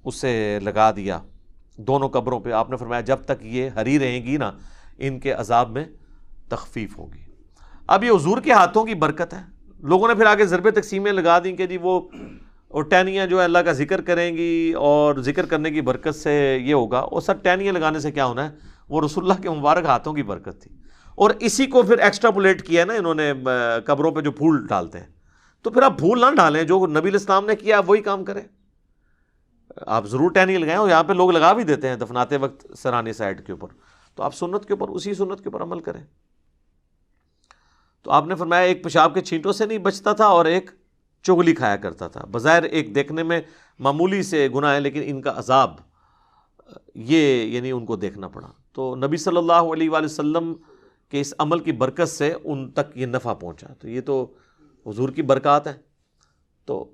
اسے لگا دیا دونوں قبروں پہ. آپ نے فرمایا جب تک یہ ہری رہیں گی نا ان کے عذاب میں تخفیف ہوگی. اب یہ حضور کے ہاتھوں کی برکت ہے. لوگوں نے پھر آگے ضرب تقسیمیں لگا دیں کہ جی وہ ٹہنیاں جو ہے اللہ کا ذکر کریں گی اور ذکر کرنے کی برکت سے یہ ہوگا. اور سر ٹہنیاں لگانے سے کیا ہونا ہے؟ وہ رسول اللہ کے مبارک ہاتھوں کی برکت تھی. اور اسی کو پھر ایکسٹراپولیٹ کیا نا انہوں نے قبروں پہ جو پھول ڈالتے ہیں. تو پھر آپ پھول نہ ڈالیں، جو نبی علیہ السلام نے کیا آپ وہی کام کریں. آپ ضرور ٹہنی لگائیں، اور یہاں پہ لوگ لگا بھی دیتے ہیں دفناتے وقت سرانی سائڈ کے اوپر. تو آپ سنت کے اوپر اسی سنت کے اوپر عمل کریں. تو آپ نے فرمایا ایک پیشاب کے چھینٹوں سے نہیں بچتا تھا اور ایک چغلی کھایا کرتا تھا. بظاہر ایک دیکھنے میں معمولی سے گناہ ہے، لیکن ان کا عذاب یہ یعنی ان کو دیکھنا پڑا. تو نبی صلی اللہ علیہ وآلہ وسلم کے اس عمل کی برکت سے ان تک یہ نفع پہنچا. تو یہ تو حضور کی برکات ہیں. تو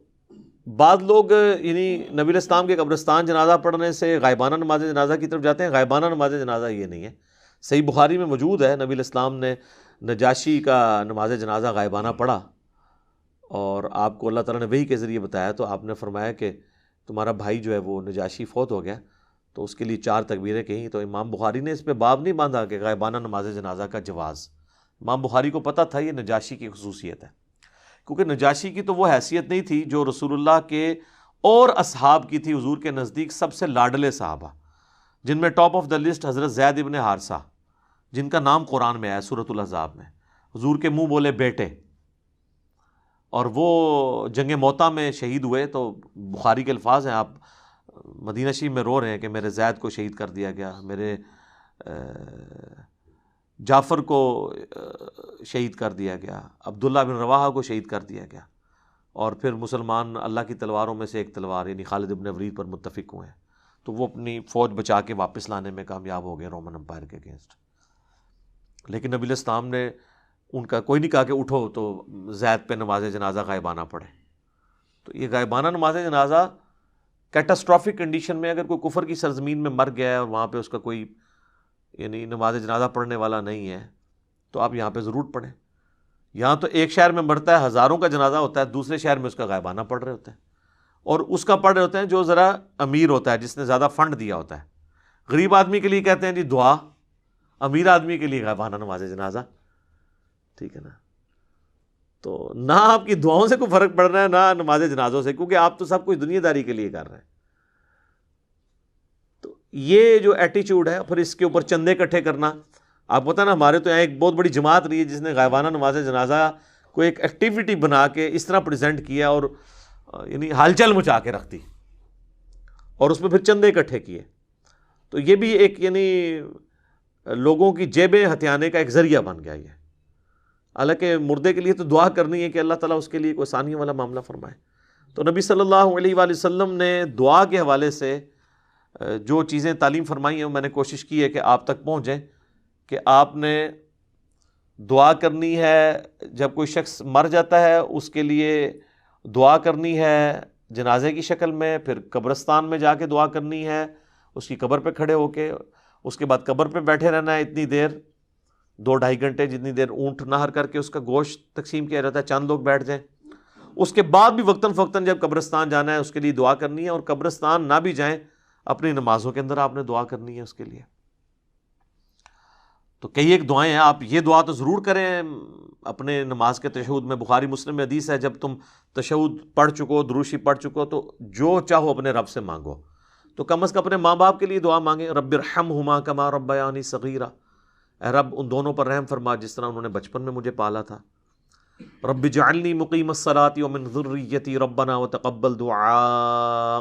بعض لوگ یعنی نبی علیہ السلام کے قبرستان جنازہ پڑھنے سے غائبانہ نماز جنازہ کی طرف جاتے ہیں. غائبانہ نماز جنازہ یہ نہیں ہے. صحیح بخاری میں موجود ہے نبی علیہ السلام نے نجاشی کا نماز جنازہ غائبانہ پڑھا اور آپ کو اللہ تعالیٰ نے وحی کے ذریعے بتایا. تو آپ نے فرمایا کہ تمہارا بھائی جو ہے وہ نجاشی فوت ہو گیا، تو اس کے لیے 4 تکبیریں کہیں. تو امام بخاری نے اس پہ باب نہیں باندھا کہ غائبانہ نماز جنازہ کا جواز. امام بخاری کو پتہ تھا یہ نجاشی کی خصوصیت ہے، کیونکہ نجاشی کی تو وہ حیثیت نہیں تھی جو رسول اللہ کے اور اصحاب کی تھی. حضور کے نزدیک سب سے لاڈلے صحابہ، جن میں ٹاپ آف دا لسٹ حضرت زید ابن حارثہ، جن کا نام قرآن میں آیا سورۃ الاحزاب میں. حضور کے منہ بولے بیٹے، اور وہ جنگ موطا میں شہید ہوئے. تو بخاری کے الفاظ ہیں، آپ مدینہ شریف میں رو رہے ہیں کہ میرے زید کو شہید کر دیا گیا، میرے جعفر کو شہید کر دیا گیا، عبداللہ بن رواحہ کو شہید کر دیا گیا. اور پھر مسلمان اللہ کی تلواروں میں سے ایک تلوار یعنی خالد ابن ولید پر متفق ہوئے ہیں. تو وہ اپنی فوج بچا کے واپس لانے میں کامیاب ہو گئے رومن امپائر کے اگینسٹ. لیکن نبی علیہ السلام نے ان کا کوئی نہیں کہا کہ اٹھو تو زید پہ نماز جنازہ غائبانہ پڑھے. تو یہ غائبانہ نماز جنازہ کیٹاسٹرافک کنڈیشن میں اگر کوئی کفر کی سرزمین میں مر گیا ہے اور وہاں پہ اس کا کوئی یعنی نماز جنازہ پڑھنے والا نہیں ہے تو آپ یہاں پہ ضرور پڑھیں. یہاں تو ایک شہر میں مرتا ہے، ہزاروں کا جنازہ ہوتا ہے، دوسرے شہر میں اس کا غائبانہ پڑھ رہے ہوتے ہیں. اور اس کا پڑھ رہے ہوتے ہیں جو ذرا امیر ہوتا ہے، جس نے زیادہ فنڈ دیا ہوتا ہے. غریب آدمی کے لیے کہتے ہیں جی دعا، امیر آدمی کے لیے غائبانہ نماز جنازہ. ٹھیک ہے نا؟ تو نہ آپ کی دعاؤں سے کوئی فرق پڑ رہا ہے نہ نماز جنازوں سے، کیونکہ آپ تو سب کچھ دنیا داری کے لیے کر رہے ہیں. تو یہ جو ایٹیچیوڈ ہے، پھر اس کے اوپر چندے اکٹھے کرنا. آپ پتہ نا ہمارے تو یہاں ایک بہت بڑی جماعت رہی ہے جس نے غائبانہ نماز جنازہ کو ایک ایکٹیویٹی بنا کے اس طرح پریزنٹ کیا اور یعنی ہلچل مچا کے رکھ دی، اور اس میں پھر چندے اکٹھے کیے. تو یہ بھی ایک یعنی لوگوں کی جیبیں ہتھیانے کا ایک ذریعہ بن گیا یہ. حالانکہ مردے کے لیے تو دعا کرنی ہے کہ اللہ تعالیٰ اس کے لیے کوئی آسانی والا معاملہ فرمائے. تو نبی صلی اللہ علیہ وآلہ وسلم نے دعا کے حوالے سے جو چیزیں تعلیم فرمائی ہیں میں نے کوشش کی ہے کہ آپ تک پہنچیں, کہ آپ نے دعا کرنی ہے جب کوئی شخص مر جاتا ہے اس کے لیے دعا کرنی ہے جنازے کی شکل میں, پھر قبرستان میں جا کے دعا کرنی ہے اس کی قبر پہ کھڑے ہو کے, اس کے بعد قبر پہ بیٹھے رہنا ہے اتنی دیر 2-2.5 گھنٹے جتنی دیر اونٹ نہر کر کے اس کا گوشت تقسیم کیا جاتا ہے, چند لوگ بیٹھ جائیں. اس کے بعد بھی وقتاً فوقتاً جب قبرستان جانا ہے اس کے لیے دعا کرنی ہے, اور قبرستان نہ بھی جائیں اپنی نمازوں کے اندر آپ نے دعا کرنی ہے اس کے لیے. تو کئی ایک دعائیں ہیں, آپ یہ دعا تو ضرور کریں اپنے نماز کے تشہد میں. بخاری مسلم میں حدیث ہے جب تم تشہد پڑھ چکو, دروشی پڑھ چکو, تو جو چاہو اپنے رب سے مانگو. تو کم از کم اپنے ماں باپ کے لیے دعا مانگیں, رب ارحمہما کما ربیانی صغیرا, اے رب ان دونوں پر رحم فرما جس طرح انہوں نے بچپن میں مجھے پالا تھا. رب اجعلنی مقیم الصلاۃ ومن ذریتی ربنا وتقبل دعاء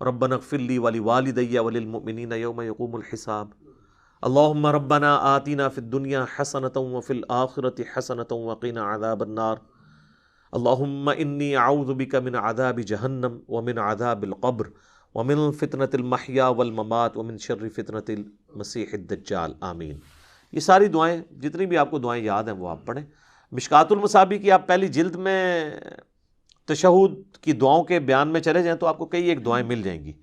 ربنا اغفر لی ولوالدی وللمؤمنین یوم یقوم الحساب. اللہم ربنا آتنا فی الدنیا حسنۃ وفی الآخرۃ حسنۃ وقنا عذاب النار. اللہم انی اعوذ بک من عذاب جہنم ومن عذاب القبر ومن فتنة المحیا والممات ومن شر فتنة المسیح الدجال. آمین. یہ ساری دعائیں جتنی بھی آپ کو دعائیں یاد ہیں وہ آپ پڑھیں. مشکات المصابیح کی آپ پہلی جلد میں تشہد کی دعاؤں کے بیان میں چلے جائیں تو آپ کو کئی ایک دعائیں مل جائیں گی,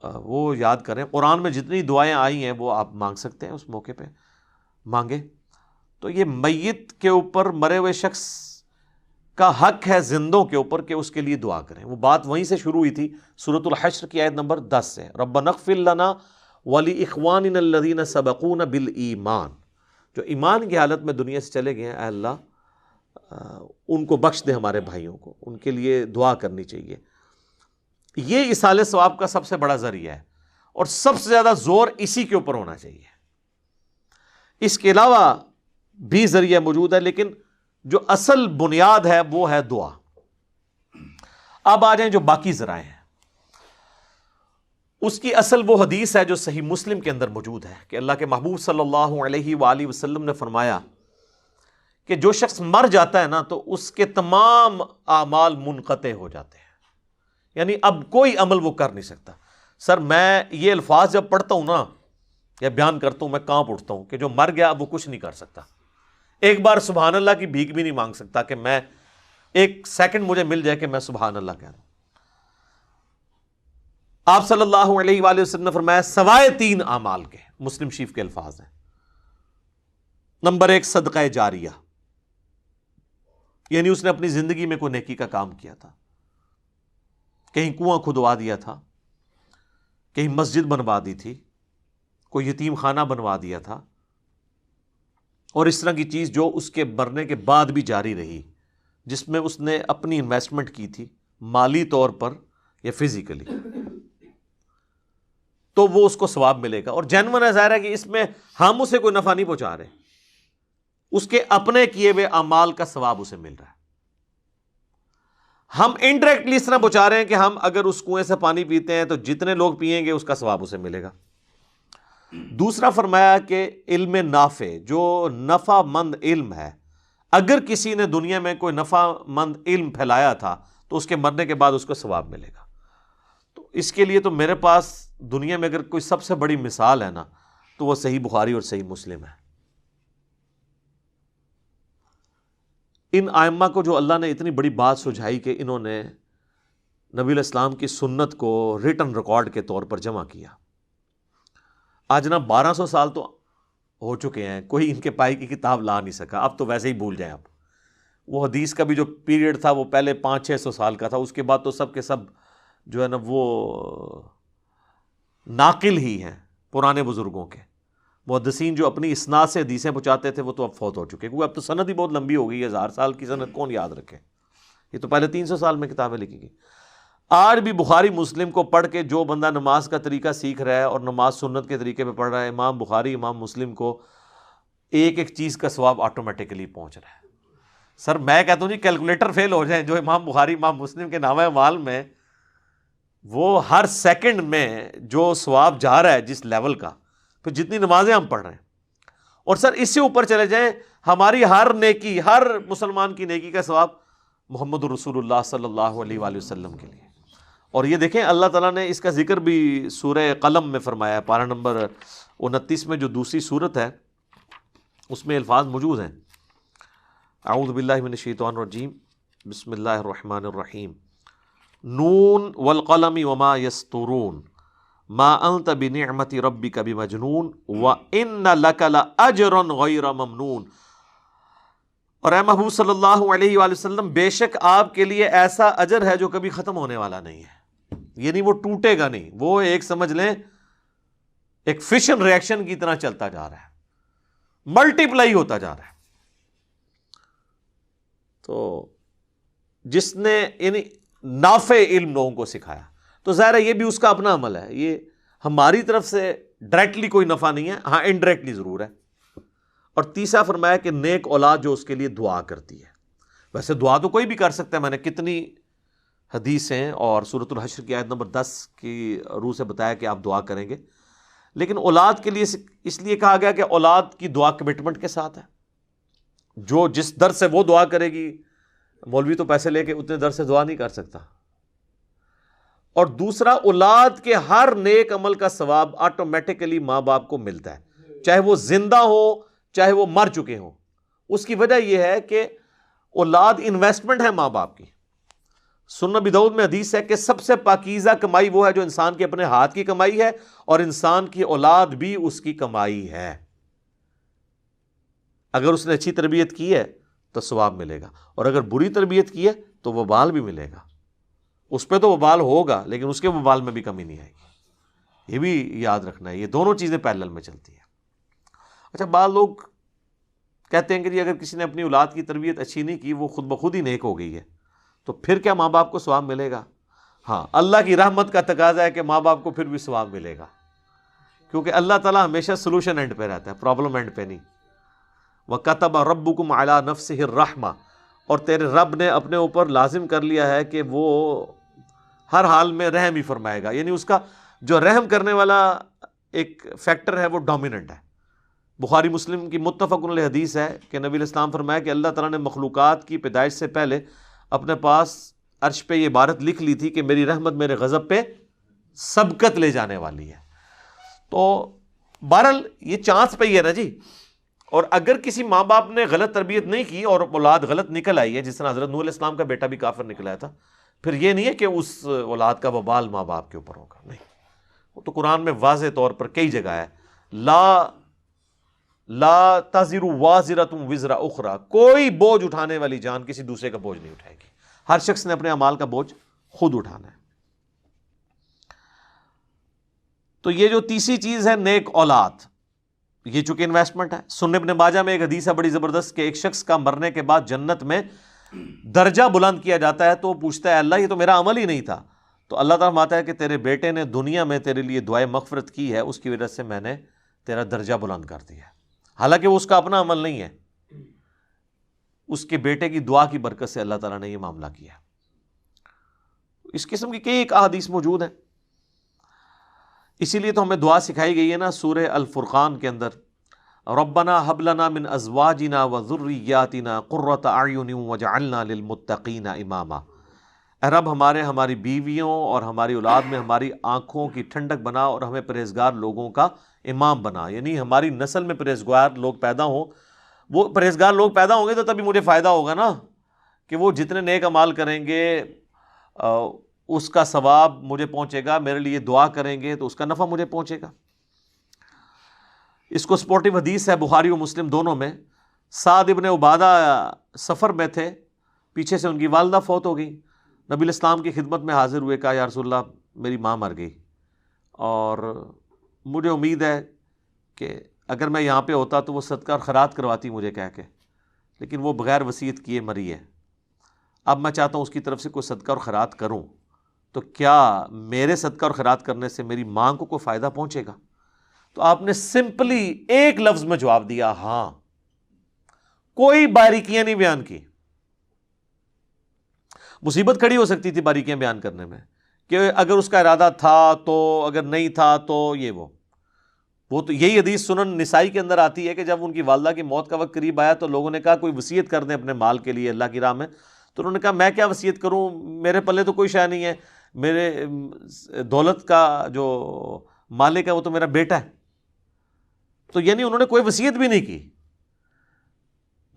وہ یاد کریں. قرآن میں جتنی دعائیں آئی ہیں وہ آپ مانگ سکتے ہیں, اس موقع پہ مانگیں. تو یہ میت کے اوپر, مرے ہوئے شخص کا حق ہے زندوں کے اوپر کہ اس کے لیے دعا کریں. وہ بات وہیں سے شروع ہوئی تھی سورۃ الحشر کی آیت نمبر 10 سے, ربنا اغفر لنا ولإخواننا الذین سبقونا بالایمان. جو ایمان کی حالت میں دنیا سے چلے گئے ہیں, اے اللہ ان کو بخش دے, ہمارے بھائیوں کو, ان کے لیے دعا کرنی چاہیے. یہ ایصال ثواب کا سب سے بڑا ذریعہ ہے اور سب سے زیادہ زور اسی کے اوپر ہونا چاہیے. اس کے علاوہ بھی ذریعہ موجود ہے لیکن جو اصل بنیاد ہے وہ ہے دعا. اب آ جائیں جو باقی ذرائع ہیں, اس کی اصل وہ حدیث ہے جو صحیح مسلم کے اندر موجود ہے کہ اللہ کے محبوب صلی اللہ علیہ وآلہ وسلم نے فرمایا کہ جو شخص مر جاتا ہے نا تو اس کے تمام اعمال منقطع ہو جاتے ہیں, یعنی اب کوئی عمل وہ کر نہیں سکتا. سر میں یہ الفاظ جب پڑھتا ہوں نا یا بیان کرتا ہوں میں کانپ اٹھتا ہوں کہ جو مر گیا اب وہ کچھ نہیں کر سکتا. ایک بار سبحان اللہ کی بھیک بھی نہیں مانگ سکتا کہ میں ایک سیکنڈ مجھے مل جائے کہ میں سبحان اللہ کہہ دوں. آپ صلی اللہ علیہ وآلہ وسلم نے فرمایا سوائے 3 اعمال کے, مسلم شریف کے الفاظ ہیں. نمبر 1 صدقہ جاریہ, یعنی اس نے اپنی زندگی میں کوئی نیکی کا کام کیا تھا, کہیں کنواں کھدوا دیا تھا, کہیں مسجد بنوا دی تھی, کوئی یتیم خانہ بنوا دیا تھا, اور اس طرح کی چیز جو اس کے مرنے کے بعد بھی جاری رہی, جس میں اس نے اپنی انویسٹمنٹ کی تھی مالی طور پر یا فزیکلی, تو وہ اس کو ثواب ملے گا. اور جینون ہے, ظاہر ہے کہ اس میں ہم اسے کوئی نفع نہیں پہنچا رہے, اس کے اپنے کیے ہوئے اعمال کا ثواب اسے مل رہا ہے. ہم انڈائریکٹلی اس طرح پہنچا رہے ہیں کہ ہم اگر اس کنویں سے پانی پیتے ہیں تو جتنے لوگ پیئیں گے اس کا ثواب اسے ملے گا. دوسرا فرمایا کہ علم نافع, جو نفع مند علم ہے, اگر کسی نے دنیا میں کوئی نفع مند علم پھیلایا تھا تو اس کے مرنے کے بعد اس کو ثواب ملے گا. تو اس کے لیے تو میرے پاس دنیا میں اگر کوئی سب سے بڑی مثال ہے نا تو وہ صحیح بخاری اور صحیح مسلم ہے. ان ائمہ کو جو اللہ نے اتنی بڑی بات سجھائی کہ انہوں نے نبی علیہ السلام کی سنت کو ریٹن ریکارڈ کے طور پر جمع کیا. آج نا 1200 سال تو ہو چکے ہیں, کوئی ان کے پائی کی کتاب لا نہیں سکا. اب تو ویسے ہی بھول جائیں. اب وہ حدیث کا بھی جو پیریڈ تھا وہ پہلے 500-600 سال کا تھا, اس کے بعد تو سب کے سب جو ہے نا وہ ناقل ہی ہیں پرانے بزرگوں کے. محدثین جو اپنی اسناد سے حدیثیں پہنچاتے تھے وہ تو اب فوت ہو چکے, کیونکہ اب تو سند ہی بہت لمبی ہو گئی ہے, 1000 سال کی سند کون یاد رکھے. یہ تو پہلے 300 سال میں کتابیں لکھی گئی. آج بھی بخاری مسلم کو پڑھ کے جو بندہ نماز کا طریقہ سیکھ رہا ہے اور نماز سنت کے طریقے پہ پڑھ رہا ہے, امام بخاری امام مسلم کو ایک ایک چیز کا ثواب آٹومیٹکلی پہنچ رہا ہے. سر میں کہتا ہوں جی کیلکولیٹر فیل ہو جائیں, جو امام بخاری امام مسلم کے نامہ اعمال میں وہ ہر سیکنڈ میں جو ثواب جا رہا ہے جس لیول کا، پھر جتنی نمازیں ہم پڑھ رہے ہیں، اور سر اس سے اوپر چلے جائیں، ہماری ہر نیکی، ہر مسلمان کی نیکی کا ثواب محمد رسول اللہ صلی اللہ علیہ وآلہ وسلم کے لیے. اور یہ دیکھیں اللہ تعالیٰ نے اس کا ذکر بھی سورہ قلم میں فرمایا ہے، پارہ نمبر 29 میں جو دوسری سورت ہے اس میں الفاظ موجود ہیں. اعوذ باللہ من الشیطان الرجیم، بسم اللہ الرحمن الرحیم. نون والقلم وما یسطرون ما انت بنعمت ربک بمجنون وان لک لاجرا غیر ممنون. اور اے محبوب صلی اللہ علیہ وآلہ وسلم، بے شک آپ کے لیے ایسا اجر ہے جو کبھی ختم ہونے والا نہیں ہے، یعنی وہ ٹوٹے گا نہیں، وہ ایک سمجھ لیں ایک فشن ریئیکشن کی طرح چلتا جا رہا ہے، ملٹی پلائی ہوتا جا رہا ہے. تو جس نے یعنی نافع علم لوگوں کو سکھایا، تو ظاہر ہے یہ بھی اس کا اپنا عمل ہے، یہ ہماری طرف سے ڈائریکٹلی کوئی نفع نہیں ہے، ہاں انڈائریکٹلی ضرور ہے. اور تیسرا فرمایا کہ نیک اولاد جو اس کے لیے دعا کرتی ہے. ویسے دعا تو کوئی بھی کر سکتا ہے، میں نے کتنی حدیثیں اور سورۃ الحشر کی آیت نمبر 10 کی روح سے بتایا کہ آپ دعا کریں گے، لیکن اولاد کے لیے اس لیے کہا گیا کہ اولاد کی دعا کمٹمنٹ کے ساتھ ہے. جو جس در سے وہ دعا کرے گی، مولوی تو پیسے لے کے اتنے در سے دعا نہیں کر سکتا. اور دوسرا، اولاد کے ہر نیک عمل کا ثواب آٹومیٹکلی ماں باپ کو ملتا ہے، چاہے وہ زندہ ہو چاہے وہ مر چکے ہوں. اس کی وجہ یہ ہے کہ اولاد انویسٹمنٹ ہے ماں باپ کی. سنن ابی داؤد میں حدیث ہے کہ سب سے پاکیزہ کمائی وہ ہے جو انسان کے اپنے ہاتھ کی کمائی ہے، اور انسان کی اولاد بھی اس کی کمائی ہے. اگر اس نے اچھی تربیت کی ہے تو ثواب ملے گا، اور اگر بری تربیت کی ہے تو وبال بھی ملے گا. اس پہ تو وبال ہوگا لیکن اس کے وبال میں بھی کمی نہیں آئے گی. یہ بھی یاد رکھنا ہے، یہ دونوں چیزیں پیرلل میں چلتی ہیں. اچھا، بعض لوگ کہتے ہیں کہ جی اگر کسی نے اپنی اولاد کی تربیت اچھی نہیں کی، وہ خود بخود ہی نیک ہو گئی ہے، تو پھر کیا ماں باپ کو ثواب ملے گا؟ ہاں، اللہ کی رحمت کا تقاضا ہے کہ ماں باپ کو پھر بھی ثواب ملے گا، کیونکہ اللہ تعالیٰ ہمیشہ سلوشن اینڈ پہ رہتا ہے، پرابلم اینڈ پہ نہیں. وَكَتَبَ رَبُّكُمْ عَلَىٰ نَفْسِهِ الرَّحْمَةَ، اور تیرے رب نے اپنے اوپر لازم کر لیا ہے کہ وہ ہر حال میں رحم ہی فرمائے گا. یعنی اس کا جو رحم کرنے والا ایک فیکٹر ہے وہ ڈومیننٹ ہے. بخاری مسلم کی متفق علیہ حدیث ہے کہ نبی علیہ السلام فرمایا کہ اللہ تعالیٰ نے مخلوقات کی پیدائش سے پہلے اپنے پاس عرش پہ یہ عبارت لکھ لی تھی کہ میری رحمت میرے غضب پہ سبقت لے جانے والی ہے. تو بہرحال یہ چانس پہ ہی ہے نا جی. اور اگر کسی ماں باپ نے غلط تربیت نہیں کی اور اولاد غلط نکل آئی ہے، جس طرح حضرت نوح علیہ السلام کا بیٹا بھی کافر نکل آیا تھا، پھر یہ نہیں ہے کہ اس اولاد کا وبال ماں باپ کے اوپر ہوگا، نہیں. وہ تو قرآن میں واضح طور پر کئی جگہ ہے، لا تزر وازرۃ وزر اخرى، کوئی بوجھ اٹھانے والی جان کسی دوسرے کا بوجھ نہیں اٹھائے گی. ہر شخص نے اپنے اعمال کا بوجھ خود اٹھانا ہے. تو یہ جو تیسری چیز ہے نیک اولاد، یہ چونکہ انویسٹمنٹ ہے. سنن ابن ماجہ میں ایک حدیث ہے بڑی زبردست کہ ایک شخص کا مرنے کے بعد جنت میں درجہ بلند کیا جاتا ہے، تو وہ پوچھتا ہے اللہ یہ تو میرا عمل ہی نہیں تھا. تو اللہ تعالیٰ فرماتا ہے کہ تیرے بیٹے نے دنیا میں تیرے لیے دعائے مغفرت کی ہے، اس کی وجہ سے میں نے تیرا درجہ بلند کر دیا. حالانکہ وہ اس کا اپنا عمل نہیں ہے، اس کے بیٹے کی دعا کی برکت سے اللہ تعالیٰ نے یہ معاملہ کیا. اس قسم کی کئی ایک احادیث موجود ہیں. اسی لیے تو ہمیں دعا سکھائی گئی ہے نا سورہ الفرقان کے اندر، ربنا هب لنا من ازواجنا وذریاتنا قرۃ اعین واجعلنا للمتقین اماما. اے رب ہماری بیویوں اور ہماری اولاد میں ہماری آنکھوں کی ٹھنڈک بنا اور ہمیں پرہیزگار لوگوں کا امام بنا. یعنی ہماری نسل میں پرہیزگار لوگ پیدا ہوں. وہ پرہیزگار لوگ پیدا ہوں گے تو تبھی مجھے فائدہ ہوگا نا، کہ وہ جتنے نیک اعمال کریں گے اس کا ثواب مجھے پہنچے گا، میرے لیے دعا کریں گے تو اس کا نفع مجھے پہنچے گا. اس کو سپورٹیو حدیث ہے بخاری و مسلم دونوں میں. سعد ابن عبادہ سفر میں تھے، پیچھے سے ان کی والدہ فوت ہو گئی. نبی علیہ السلام کی خدمت میں حاضر ہوئے، کہا یا رسول اللہ میری ماں مر گئی اور مجھے امید ہے کہ اگر میں یہاں پہ ہوتا تو وہ صدقہ اور خیرات کرواتی مجھے کہہ کے، لیکن وہ بغیر وصیت کیے مری ہے. اب میں چاہتا ہوں اس کی طرف سے کوئی صدقہ اور خیرات کروں، تو کیا میرے صدقہ اور خیرات کرنے سے میری ماں کو کوئی فائدہ پہنچے گا؟ تو آپ نے سمپلی ایک لفظ میں جواب دیا، ہاں. کوئی باریکیاں نہیں بیان کی. مصیبت کھڑی ہو سکتی تھی باریکیاں بیان کرنے میں کہ اگر اس کا ارادہ تھا تو، اگر نہیں تھا تو یہ وہ تو یہی حدیث سنن نسائی کے اندر آتی ہے کہ جب ان کی والدہ کی موت کا وقت قریب آیا تو لوگوں نے کہا کوئی وصیت کر دیں اپنے مال کے لیے اللہ کی راہ میں. تو انہوں نے کہا میں کیا وصیت کروں، میرے پلے تو کوئی شے نہیں ہے، میرے دولت کا جو مالک ہے وہ تو میرا بیٹا ہے. تو یعنی انہوں نے کوئی وصیت بھی نہیں کی.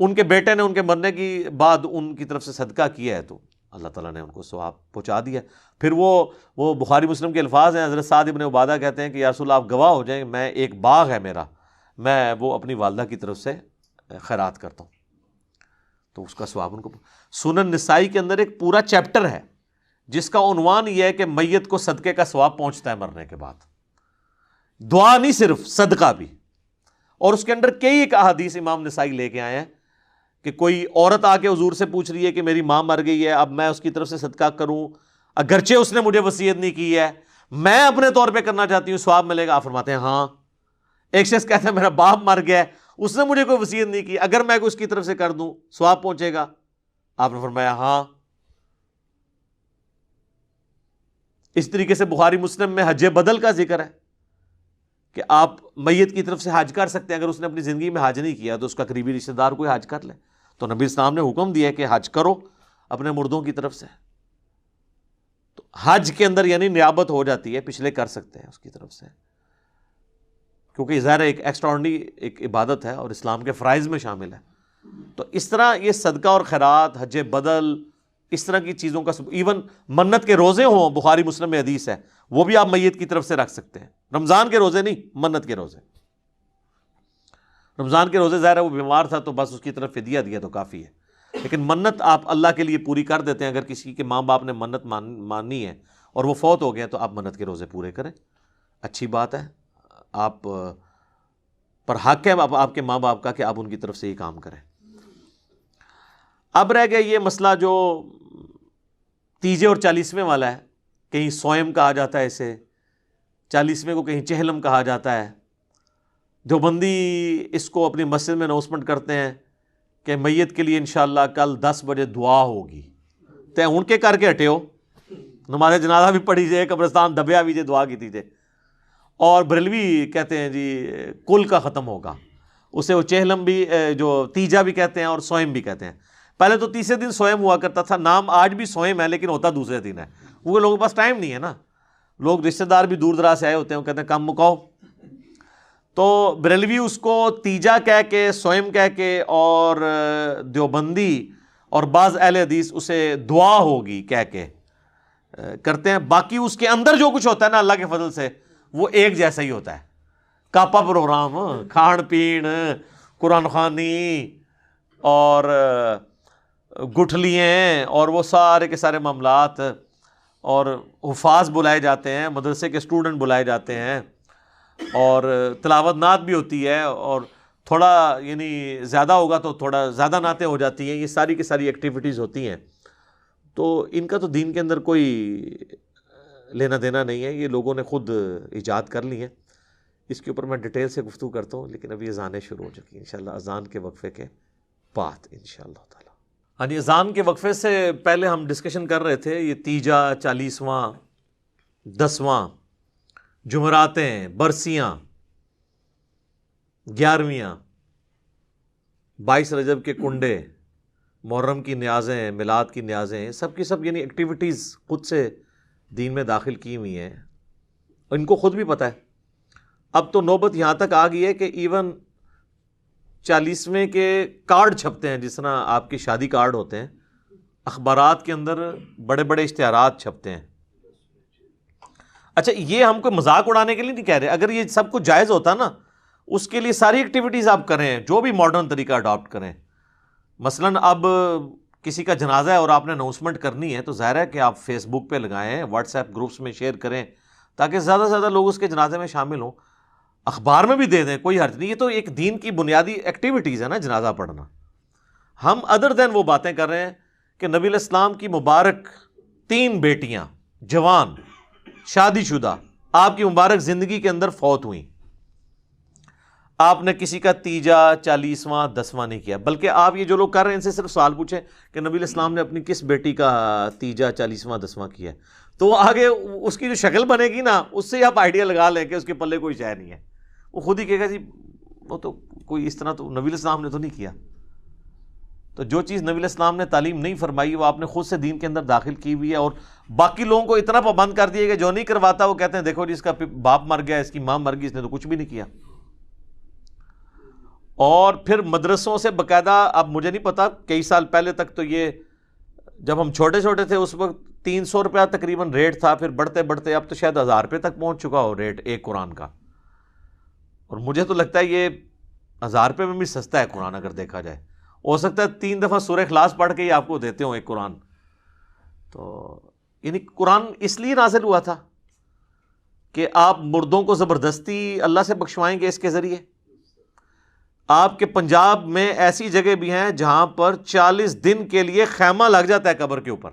ان کے بیٹے نے ان کے مرنے کی بعد ان کی طرف سے صدقہ کیا ہے تو اللہ تعالیٰ نے ان کو ثواب پہنچا دیا. پھر وہ بخاری مسلم کے الفاظ ہیں، حضرت سعد ابن عبادہ کہتے ہیں کہ یا رسول اللہ آپ گواہ ہو جائیں، میں ایک باغ ہے میرا، میں وہ اپنی والدہ کی طرف سے خیرات کرتا ہوں، تو اس کا ثواب ان کو. سنن نسائی کے اندر ایک پورا چیپٹر ہے جس کا عنوان یہ ہے کہ میت کو صدقے کا ثواب پہنچتا ہے مرنے کے بعد. دعا نہیں صرف، صدقہ بھی. اور اس کے اندر کئی ایک احادیث امام نسائی لے کے آئے ہیں کہ کوئی عورت آ کے حضور سے پوچھ رہی ہے کہ میری ماں مر گئی ہے، اب میں اس کی طرف سے صدقہ کروں اگرچہ اس نے مجھے وصیت نہیں کی ہے، میں اپنے طور پہ کرنا چاہتی ہوں، ثواب ملے گا؟ آپ فرماتے ہیں ہاں. ایک شخص کہتا ہے میرا باپ مر گیا ہے، اس نے مجھے کوئی وصیت نہیں کی، اگر میں اس کی طرف سے کر دوں ثواب پہنچے گا؟ آپ نے فرمایا ہاں. اس طریقے سے بخاری مسلم میں حج بدل کا ذکر ہے کہ آپ میت کی طرف سے حج کر سکتے ہیں، اگر اس نے اپنی زندگی میں حج نہیں کیا تو اس کا قریبی رشتہ دار کوئی حج کر لے. تو نبی اسلام نے حکم دیا کہ حج کرو اپنے مردوں کی طرف سے. تو حج کے اندر یعنی نیابت ہو جاتی ہے، پچھلے کر سکتے ہیں اس کی طرف سے، کیونکہ ظاہر ایک ایکسٹراڈنری ایک عبادت ہے اور اسلام کے فرائض میں شامل ہے. تو اس طرح یہ صدقہ اور خیرات، حج بدل، اس طرح کی چیزوں کا، ایون منت کے روزے ہوں، بخاری مسلم میں حدیث ہے، وہ بھی آپ میت کی طرف سے رکھ سکتے ہیں. رمضان کے روزے نہیں، منت کے روزے. رمضان کے روزے ظاہر ہے وہ بیمار تھا تو بس اس کی طرف فدیہ دیا تو کافی ہے، لیکن منت آپ اللہ کے لیے پوری کر دیتے ہیں. اگر کسی کے ماں باپ نے منت ماننی ہے اور وہ فوت ہو گیا تو آپ منت کے روزے پورے کریں، اچھی بات ہے. آپ پر حق ہے آپ کے ماں باپ کا کہ آپ ان کی طرف سے یہ کام کریں. اب رہ گیا یہ مسئلہ جو تیجے اور 40ویں والا ہے. کہیں سوئم کہا جاتا ہے اسے، 40ویں کو کہیں چہلم کہا جاتا ہے. دیوبندی اس کو اپنی مسجد میں اناؤنسمنٹ کرتے ہیں کہ میت کے لیے انشاءاللہ کل 10 بجے دعا ہوگی، تے ان کے کر کے ہٹے ہو، نماز جنازہ بھی پڑھی جائے، قبرستان دبیا بھی جائے، دعا کی تھی جائے. اور بریلوی کہتے ہیں جی کل کا ختم ہوگا، اسے وہ چہلم بھی جو تیجا بھی کہتے ہیں اور سوئم بھی کہتے ہیں. پہلے تو تیسرے دن سوئم ہوا کرتا تھا، نام آج بھی سوئم ہے لیکن ہوتا دوسرے دن ہے. وہ لوگوں کے پاس ٹائم نہیں ہے نا، لوگ رشتہ دار بھی دور دراز سے آئے ہوتے ہیں، وہ کہتے ہیں کم مکاؤ. تو بریلوی اس کو تیجا کہہ کے، سوئم کہہ کے، اور دیوبندی اور بعض اہل حدیث اسے دعا ہوگی کہہ کے کرتے ہیں. باقی اس کے اندر جو کچھ ہوتا ہے نا اللہ کے فضل سے وہ ایک جیسا ہی ہوتا ہے. کاپا پروگرام، کھان پین، قرآن خوانی اور گٹھلیاں اور وہ سارے کے سارے معاملات، اور حفاظ بلائے جاتے ہیں، مدرسے کے اسٹوڈنٹ بلائے جاتے ہیں، اور تلاوت نعت بھی ہوتی ہے، اور تھوڑا یعنی زیادہ ہوگا تو تھوڑا زیادہ نعتیں ہو جاتی ہیں. یہ ساری کی ساری ایکٹیویٹیز ہوتی ہیں. تو ان کا تو دین کے اندر کوئی لینا دینا نہیں ہے، یہ لوگوں نے خود ایجاد کر لی ہیں. اس کے اوپر میں ڈیٹیل سے گفتگو کرتا ہوں، لیکن ابھی اذانیں شروع ہو چکی ہیں انشاءاللہ، اذان کے وقفے کے بعد انشاءاللہ تعالی. ہاں جی، اذان کے وقفے سے پہلے ہم ڈسکشن کر رہے تھے یہ تیجا، 40واں، 10واں، جمعراتیں، برسیاں، 11ویاں، 22 رجب کے کنڈے، محرم کی نیازیں، میلاد کی نیازیں، سب کی سب یعنی ایکٹیویٹیز خود سے دین میں داخل کی ہوئی ہیں، اور ان کو خود بھی پتہ ہے. اب تو نوبت یہاں تک آ گئی ہے کہ ایون 40ویں کے کارڈ چھپتے ہیں، جس طرح آپ کی شادی کارڈ ہوتے ہیں، اخبارات کے اندر بڑے بڑے اشتہارات چھپتے ہیں. اچھا، یہ ہم کو مذاق اڑانے کے لیے نہیں کہہ رہے، اگر یہ سب کچھ جائز ہوتا نا، اس کے لیے ساری ایکٹیویٹیز آپ کریں، جو بھی ماڈرن طریقہ اڈاپٹ کریں. مثلاً اب کسی کا جنازہ ہے اور آپ نے اناؤنسمنٹ کرنی ہے تو ظاہر ہے کہ آپ فیس بک پہ لگائیں، واٹس ایپ گروپس میں شیئر کریں تاکہ زیادہ سے زیادہ لوگ اس کے جنازے میں شامل ہوں. اخبار میں بھی دے دیں، کوئی حرج نہیں. یہ تو ایک دین کی بنیادی ایکٹیویٹیز ہے نا جنازہ پڑھنا. ہم ادر دین وہ باتیں کر رہے ہیں کہ نبی علیہ السلام کی مبارک 3 بیٹیاں جوان شادی شدہ آپ کی مبارک زندگی کے اندر فوت ہوئیں. آپ نے کسی کا تیجا 40واں 10واں نہیں کیا، بلکہ آپ یہ جو لوگ کر رہے ہیں ان سے صرف سوال پوچھیں کہ نبی علیہ السلام نے اپنی کس بیٹی کا تیجا 40واں 10واں کیا ہے، تو آگے اس کی جو شکل بنے گی نا اس سے آپ آئیڈیا لگا لیں کہ اس کے پلے کوئی شے نہیں ہے، وہ خود ہی کہے گا جی وہ تو کوئی اس طرح تو نبی علیہ السلام نے تو نہیں کیا۔ تو جو چیز نبی علیہ السلام نے تعلیم نہیں فرمائی وہ آپ نے خود سے دین کے اندر داخل کی ہوئی ہے، اور باقی لوگوں کو اتنا پابند کر دیا کہ جو نہیں کرواتا وہ کہتے ہیں دیکھو جی اس کا باپ مر گیا، اس کی ماں مر گئی، اس نے تو کچھ بھی نہیں کیا۔ اور پھر مدرسوں سے باقاعدہ، اب مجھے نہیں پتا کئی سال پہلے تک تو یہ جب ہم چھوٹے چھوٹے تھے اس وقت 300 روپیہ تقریباً ریٹ تھا، پھر بڑھتے بڑھتے اب تو شاید 1000 روپے تک پہنچ چکا ہو ریٹ ایک قرآن کا، اور مجھے تو لگتا ہے یہ 1000 روپے میں بھی سستا ہے قرآن اگر دیکھا جائے، ہو سکتا ہے 3 دفعہ سورہ اخلاص پڑھ کے ہی آپ کو دیتے ہوں ایک قرآن۔ تو یعنی قرآن اس لیے نازل ہوا تھا کہ آپ مردوں کو زبردستی اللہ سے بخشوائیں گے اس کے ذریعے۔ آپ کے پنجاب میں ایسی جگہ بھی ہیں جہاں پر 40 دن کے لیے خیمہ لگ جاتا ہے قبر کے اوپر،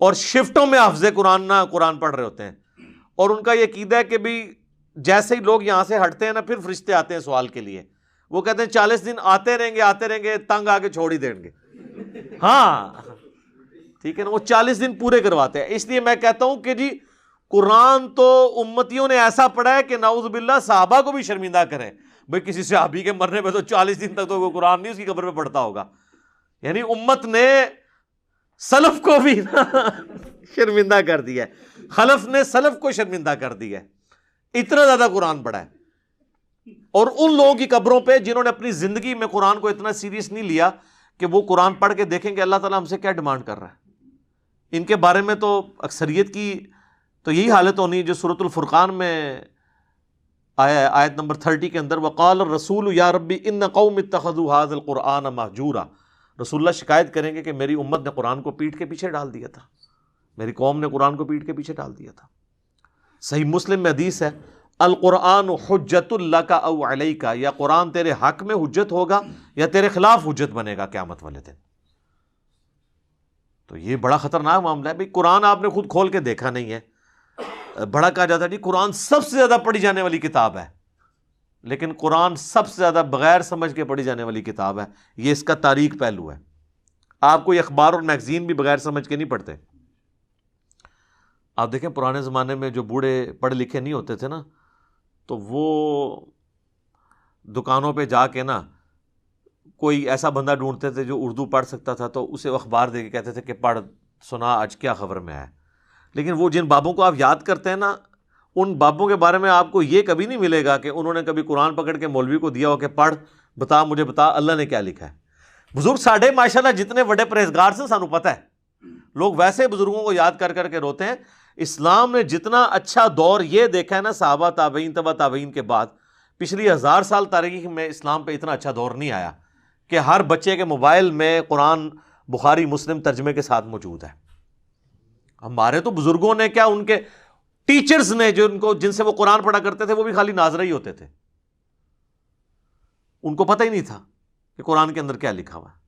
اور شفٹوں میں حافظ قرآن پڑھ رہے ہوتے ہیں، اور ان کا یہ عقیدہ ہے کہ بھی جیسے ہی لوگ یہاں سے ہٹتے ہیں نا پھر فرشتے آتے ہیں سوال کے لیے، وہ کہتے ہیں 40 دن آتے رہیں گے تنگ آ کے چھوڑ ہی دیں گے۔ ہاں ٹھیک ہے نا، وہ 40 دن پورے کرواتے ہیں۔ اس لیے میں کہتا ہوں کہ جی قرآن تو امتیوں نے ایسا پڑھا ہے کہ نعوذ باللہ صحابہ کو بھی شرمندہ کریں۔ بھئی کسی صحابی کے مرنے پہ تو 40 دن تک تو کوئی قرآن نہیں اس کی قبر پہ پڑھتا ہوگا، یعنی امت نے سلف کو بھی شرمندہ کر دیا ہے، خلف نے سلف کو شرمندہ کر دیا ہے، اتنا زیادہ قرآن پڑھا ہے۔ اور ان لوگوں کی قبروں پہ جنہوں نے اپنی زندگی میں قرآن کو اتنا سیریس نہیں لیا کہ وہ قرآن پڑھ کے دیکھیں کہ اللہ تعالیٰ ہم سے کیا ڈیمانڈ کر رہا ہے، ان کے بارے میں تو اکثریت کی تو یہی حالت ہونی ہے جو سورۃ الفرقان میں آیا ہے آیت نمبر 30 کے اندر، وقال الرسول یا ربی ان قوم اتخذوا هذا القرآن مہجورا۔ رسول اللہ شکایت کریں گے کہ میری امت نے قرآن کو پیٹھ کے پیچھے ڈال دیا تھا، میری قوم نے قرآن کو پیٹھ کے پیچھے ڈال دیا تھا۔ صحیح مسلم میں حدیث ہے، القرآن حجت لک او علیک، یا قرآن تیرے حق میں حجت ہوگا یا تیرے خلاف حجت بنے گا قیامت والے دن۔ تو یہ بڑا خطرناک معاملہ ہے۔ بھائی قرآن آپ نے خود کھول کے دیکھا نہیں ہے، بڑا کہا جاتا ہے جی قرآن سب سے زیادہ پڑھی جانے والی کتاب ہے، لیکن قرآن سب سے زیادہ بغیر سمجھ کے پڑھی جانے والی کتاب ہے، یہ اس کا تاریک پہلو ہے۔ آپ کوئی اخبار اور میگزین بھی بغیر سمجھ کے نہیں پڑھتے۔ آپ دیکھیں پرانے زمانے میں جو بوڑھے پڑھ لکھے نہیں ہوتے تھے نا، تو وہ دکانوں پہ جا کے نا کوئی ایسا بندہ ڈھونڈتے تھے جو اردو پڑھ سکتا تھا، تو اسے اخبار دے کے کہتے تھے کہ پڑھ سنا آج کیا خبر میں آیا۔ لیکن وہ جن بابوں کو آپ یاد کرتے ہیں نا، ان بابوں کے بارے میں آپ کو یہ کبھی نہیں ملے گا کہ انہوں نے کبھی قرآن پکڑ کے مولوی کو دیا ہو کہ پڑھ بتا مجھے بتا اللہ نے کیا لکھا ہے۔ بزرگ ساڈے ماشاءاللہ جتنے بڑے پرہیزگار سے سانو پتہ ہے، لوگ ویسے بزرگوں کو یاد کر کر کے روتے ہیں۔ اسلام نے جتنا اچھا دور یہ دیکھا ہے نا صحابہ تابعین تبع تابعین کے بعد، پچھلی 1000 سال تاریخ میں اسلام پہ اتنا اچھا دور نہیں آیا کہ ہر بچے کے موبائل میں قرآن بخاری مسلم ترجمے کے ساتھ موجود ہے۔ ہمارے تو بزرگوں نے کیا، ان کے ٹیچرز نے جن سے وہ قرآن پڑھا کرتے تھے وہ بھی خالی ناظرہ ہی ہوتے تھے، ان کو پتہ ہی نہیں تھا کہ قرآن کے اندر کیا لکھا ہوا ہے۔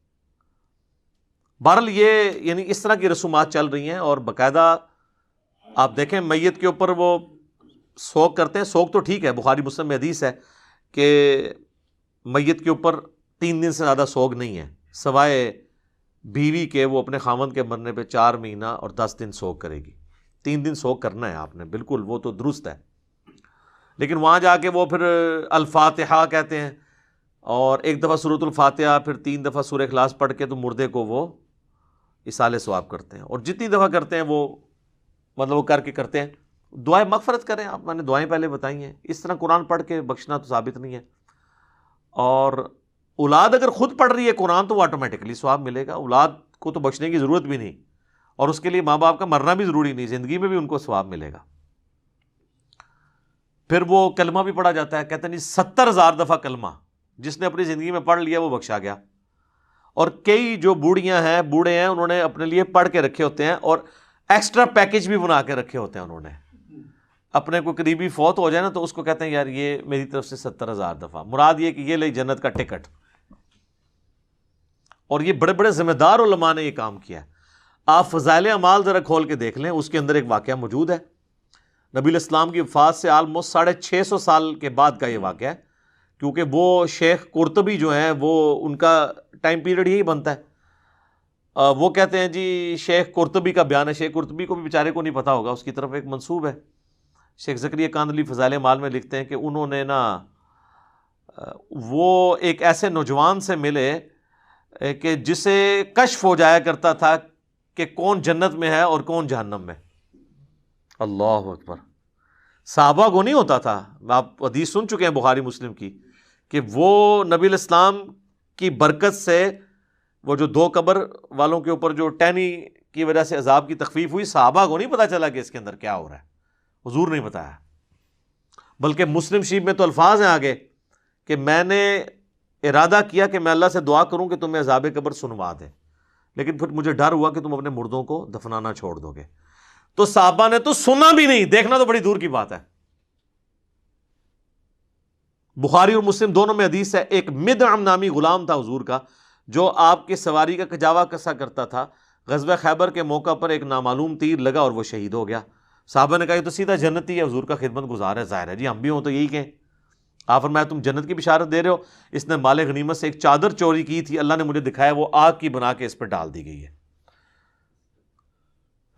بہرحال یہ یعنی اس طرح کی رسومات چل رہی ہیں، اور باقاعدہ آپ دیکھیں میت کے اوپر وہ سوگ کرتے ہیں۔ سوگ تو ٹھیک ہے، بخاری مسلم میں حدیث ہے کہ میت کے اوپر 3 دن سے زیادہ سوگ نہیں ہے، سوائے بیوی کے وہ اپنے خاوند کے مرنے پہ 4 مہینہ اور 10 دن سوگ کرے گی۔ 3 دن سوگ کرنا ہے آپ نے، بالکل وہ تو درست ہے، لیکن وہاں جا کے وہ پھر الفاتحہ کہتے ہیں، اور ایک دفعہ سورۃ الفاتحہ، پھر 3 دفعہ سورہ اخلاص پڑھ کے تو مردے کو وہ اصالہ ثواب کرتے ہیں، اور جتنی دفعہ کرتے ہیں وہ مطلب وہ کر کے کرتے ہیں دعائیں مغفرت کریں۔ آپ میں نے دعائیں پہلے بتائی ہیں، اس طرح قرآن پڑھ کے بخشنا تو ثابت نہیں ہے۔ اور اولاد اگر خود پڑھ رہی ہے قرآن تو وہ آٹومیٹکلی ثواب ملے گا، اولاد کو تو بخشنے کی ضرورت بھی نہیں، اور اس کے لیے ماں باپ کا مرنا بھی ضروری نہیں، زندگی میں بھی ان کو ثواب ملے گا۔ پھر وہ کلمہ بھی پڑھا جاتا ہے، کہتے ہیں 70,000 دفعہ کلمہ جس نے اپنی زندگی میں پڑھ لیا وہ بخشا گیا۔ اور کئی جو بوڑھیاں ہیں بوڑھے ہیں انہوں نے اپنے لیے پڑھ کے رکھے ہوتے ہیں، اور ایکسٹرا پیکج بھی بنا کے رکھے ہوتے ہیں انہوں نے۔ اپنے کوئی قریبی فوت ہو جائے نا تو اس کو کہتے ہیں یار یہ میری طرف سے 70,000 دفعہ، مراد یہ کہ یہ لے جنت کا ٹکٹ۔ اور یہ بڑے بڑے ذمہ دار علماء نے یہ کام کیا ہے۔ آپ فضائل اعمال ذرا کھول کے دیکھ لیں، اس کے اندر ایک واقعہ موجود ہے، نبی علیہ السلام کی وفات سے آلموسٹ 650 سال کے بعد کا یہ واقعہ ہے، کیونکہ وہ شیخ قرطبی جو ہیں وہ ان کا ٹائم پیریڈ یہی بنتا ہے. وہ کہتے ہیں جی شیخ قرطبی کا بیان ہے. شیخ قرطبی کو بھی بیچارے کو نہیں پتا ہوگا, اس کی طرف ایک منسوب ہے. شیخ زکریا کاندھلی فضائل اعمال میں لکھتے ہیں کہ انہوں نے نا وہ ایک ایسے نوجوان سے ملے کہ جسے کشف ہو جایا کرتا تھا کہ کون جنت میں ہے اور کون جہنم میں. اللہ اکبر. صحابہ کو نہیں ہوتا تھا. آپ حدیث سن چکے ہیں بخاری مسلم کی کہ وہ نبی الاسلام کی برکت سے وہ جو 2 قبر والوں کے اوپر جو ٹہنی کی وجہ سے عذاب کی تخفیف ہوئی, صحابہ کو نہیں پتا چلا کہ اس کے اندر کیا ہو رہا ہے. حضور نہیں بتایا. بلکہ مسلم شریف میں تو الفاظ ہیں آگے کہ میں نے ارادہ کیا کہ میں اللہ سے دعا کروں کہ تمہیں عذاب قبر سنوا دے, لیکن پھر مجھے ڈر ہوا کہ تم اپنے مردوں کو دفنانا چھوڑ دو گے. تو صحابہ نے تو سنا بھی نہیں, دیکھنا تو بڑی دور کی بات ہے. بخاری اور مسلم دونوں میں حدیث ہے, ایک مدعم نامی غلام تھا حضور کا جو آپ کے سواری کا کجاوا کسا کرتا تھا. غزوہ خیبر کے موقع پر ایک نامعلوم تیر لگا اور وہ شہید ہو گیا. صحابہ نے کہا یہ تو سیدھا جنتی ہے, حضور کا خدمت گزار ہے, ظاہر ہے جی ہم بھی ہوں تو یہی کہیں. آپ فرمایا تم جنت کی بشارت دے رہے ہو. اس نے مال غنیمت سے ایک چادر چوری کی تھی, اللہ نے مجھے دکھایا وہ آگ کی بنا کے اس پہ ڈال دی گئی ہے.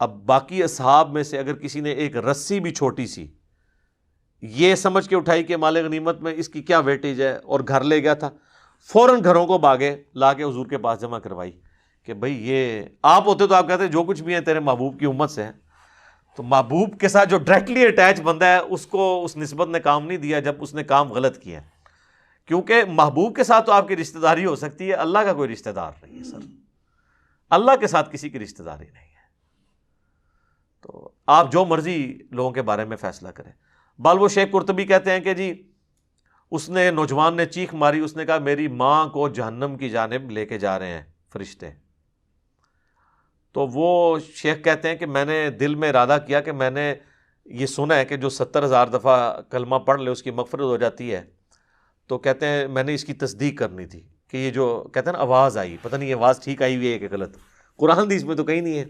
اب باقی اصحاب میں سے اگر کسی نے ایک رسی بھی چھوٹی سی یہ سمجھ کے اٹھائی کہ مال غنیمت میں اس کی کیا ویٹیج ہے اور گھر لے گیا تھا, فوراً گھروں کو بھاگے لا کے حضور کے پاس جمع کروائی کہ بھئی یہ آپ ہوتے تو آپ کہتے جو کچھ بھی ہیں تیرے محبوب کی امت سے ہیں. تو محبوب کے ساتھ جو ڈائریکٹلی اٹیچ بندہ ہے اس کو اس نسبت نے کام نہیں دیا جب اس نے کام غلط کیا, کیونکہ محبوب کے ساتھ تو آپ کی رشتہ داری ہو سکتی ہے, اللہ کا کوئی رشتہ دار نہیں ہے سر. اللہ کے ساتھ کسی کی رشتہ داری نہیں ہے. تو آپ جو مرضی لوگوں کے بارے میں فیصلہ کریں. بال وہ شیخ قرطبی کہتے ہیں کہ جی اس نے نوجوان نے چیخ ماری, اس نے کہا میری ماں کو جہنم کی جانب لے کے جا رہے ہیں فرشتے. تو وہ شیخ کہتے ہیں کہ میں نے دل میں ارادہ کیا کہ میں نے یہ سنا ہے کہ جو 70,000 دفعہ کلمہ پڑھ لے اس کی مغفرت ہو جاتی ہے. تو کہتے ہیں میں نے اس کی تصدیق کرنی تھی کہ یہ جو کہتے ہیں نا آواز آئی, پتہ نہیں یہ آواز ٹھیک آئی ہوئی ہے کہ غلط, قرآن حدیث میں تو کہیں نہیں ہے.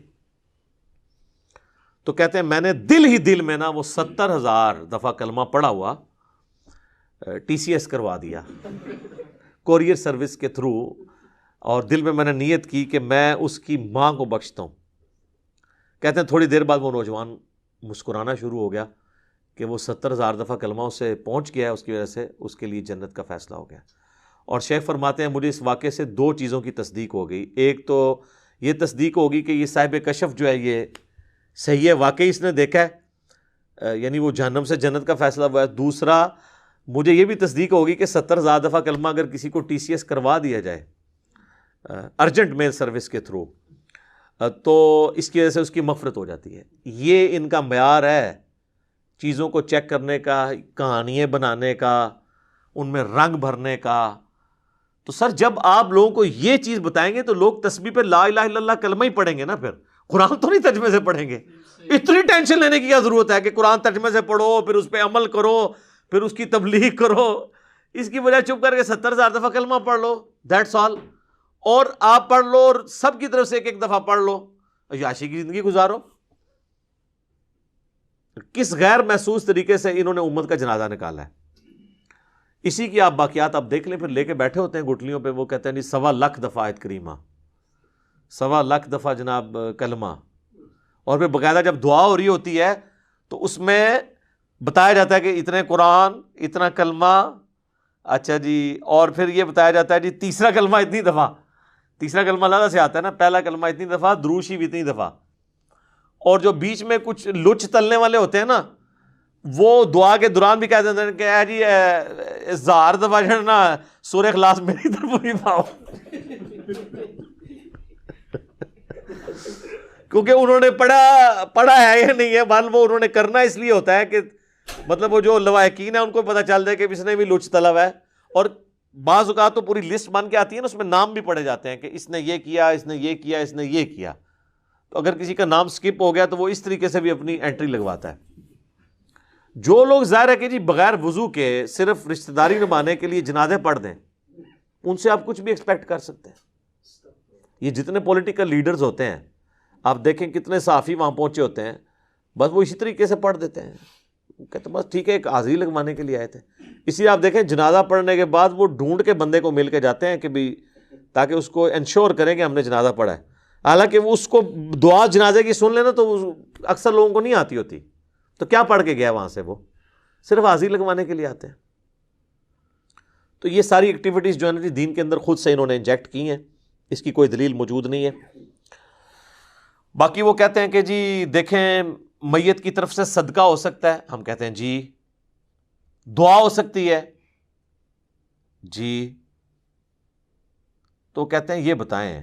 تو کہتے ہیں میں نے دل ہی دل میں نا وہ 70,000 دفعہ کلمہ پڑھا ہوا TCS کروا دیا کوریئر سروس کے تھرو, اور دل میں نے نیت کی کہ میں اس کی ماں کو بخشتا ہوں. کہتے ہیں تھوڑی دیر بعد وہ نوجوان مسکرانا شروع ہو گیا کہ وہ 70,000 دفعہ کلمہ اس سے پہنچ گیا ہے, اس کی وجہ سے اس کے لیے جنت کا فیصلہ ہو گیا. اور شیخ فرماتے ہیں مجھے اس واقعے سے 2 چیزوں کی تصدیق ہو گئی. ایک تو یہ تصدیق ہوگی کہ یہ صاحب کشف جو ہے یہ صحیح ہے, واقعی اس نے دیکھا ہے, یعنی وہ جہنم سے جنت کا فیصلہ ہوا ہے. دوسرا مجھے یہ بھی تصدیق ہوگی کہ 70,000 دفعہ کلمہ اگر کسی کو TCS کروا دیا جائے ارجنٹ میل سروس کے تھرو تو اس کی وجہ سے اس کی مغفرت ہو جاتی ہے. یہ ان کا معیار ہے چیزوں کو چیک کرنے کا, کہانیاں بنانے کا, ان میں رنگ بھرنے کا. تو سر جب آپ لوگوں کو یہ چیز بتائیں گے تو لوگ تسبیح پہ لا الہ الا اللہ کلمہ ہی پڑھیں گے نا, پھر قرآن تو نہیں ترجمے سے پڑھیں گے. اتنی ٹینشن لینے کی کیا ضرورت ہے کہ قرآن ترجمے سے پڑھو پھر اس پہ عمل کرو پھر اس کی تبلیغ کرو. اس کی بجائے چپ کر کے 70,000 دفعہ کلمہ پڑھ لو, دیٹس آل. اور آپ پڑھ لو اور سب کی طرف سے ایک دفعہ پڑھ لو, عیاشی کی زندگی گزارو. کس غیر محسوس طریقے سے انہوں نے امت کا جنازہ نکالا ہے. اسی کی آپ باقیات آپ دیکھ لیں, پھر لے کے بیٹھے ہوتے ہیں گٹلیوں پہ, وہ کہتے ہیں جی 1.25 دفعہ آیت کریمہ, 1.25 دفعہ جناب کلمہ, اور پھر باقاعدہ جب دعا ہو رہی ہوتی ہے تو اس میں بتایا جاتا ہے کہ اتنے قرآن اتنا کلمہ, اچھا جی, اور پھر یہ بتایا جاتا ہے جی تیسرا کلمہ اتنی دفعہ. تیسرا کلمہ علیحدہ سے آتا ہے نا, پہلا کلمہ اتنی دفعہ, دروش بھی اتنی دفعہ. اور جو بیچ میں کچھ لچ تلنے والے ہوتے ہیں نا وہ دعا کے دوران بھی کہہ دیتے ہیں کہ اے جی 1000 دفعہ جو ہے نا سورہ اخلاص میری طرف نہیں پاؤ, کیونکہ انہوں نے پڑھا ہے یا نہیں ہے, بال وہ انہوں نے کرنا اس لیے ہوتا ہے کہ مطلب وہ جو لواحقین ہیں ان کو پتہ چل جائے کہ اس نے بھی لچ طلب ہے. اور بعض اوقات تو پوری لسٹ بن کے آتی ہے نا, اس میں نام بھی پڑھے جاتے ہیں کہ اس نے یہ کیا, اس نے یہ کیا, اس نے یہ کیا. تو اگر کسی کا نام سکپ ہو گیا تو وہ اس طریقے سے بھی اپنی انٹری لگواتا ہے. جو لوگ ظاہر ہے کہ جی بغیر وضو کے صرف رشتہ داری نبھانے کے لیے جنازے پڑھ دیں, ان سے آپ کچھ بھی ایکسپیکٹ کر سکتے ہیں. یہ جتنے پولیٹیکل لیڈرز ہوتے ہیں آپ دیکھیں کتنے صحافی وہاں پہنچے ہوتے ہیں, بس وہ اسی طریقے سے پڑھ دیتے ہیں, کہتے بس ٹھیک ہے، ایک حاضری لگوانے کے لیے آئے تھے. اسی لیے آپ دیکھیں جنازہ پڑھنے کے بعد وہ ڈھونڈ کے بندے کو مل کے جاتے ہیں کہ بھی تاکہ اس کو انشور کریں کہ ہم نے جنازہ پڑھا ہے. حالانکہ وہ اس کو دعا جنازے کی سن لینا تو اکثر لوگوں کو نہیں آتی ہوتی، تو کیا پڑھ کے گیا وہاں سے؟ وہ صرف حاضری لگوانے کے لیے آتے ہیں. تو یہ ساری ایکٹیویٹیز جو ہے نا جی دین کے اندر خود سے انہوں نے انجیکٹ کی ہیں، اس کی کوئی دلیل موجود نہیں ہے. باقی وہ کہتے ہیں کہ جی دیکھیں میت کی طرف سے صدقہ ہو سکتا ہے. ہم کہتے ہیں جی. دعا ہو سکتی ہے جی. تو کہتے ہیں یہ بتائیں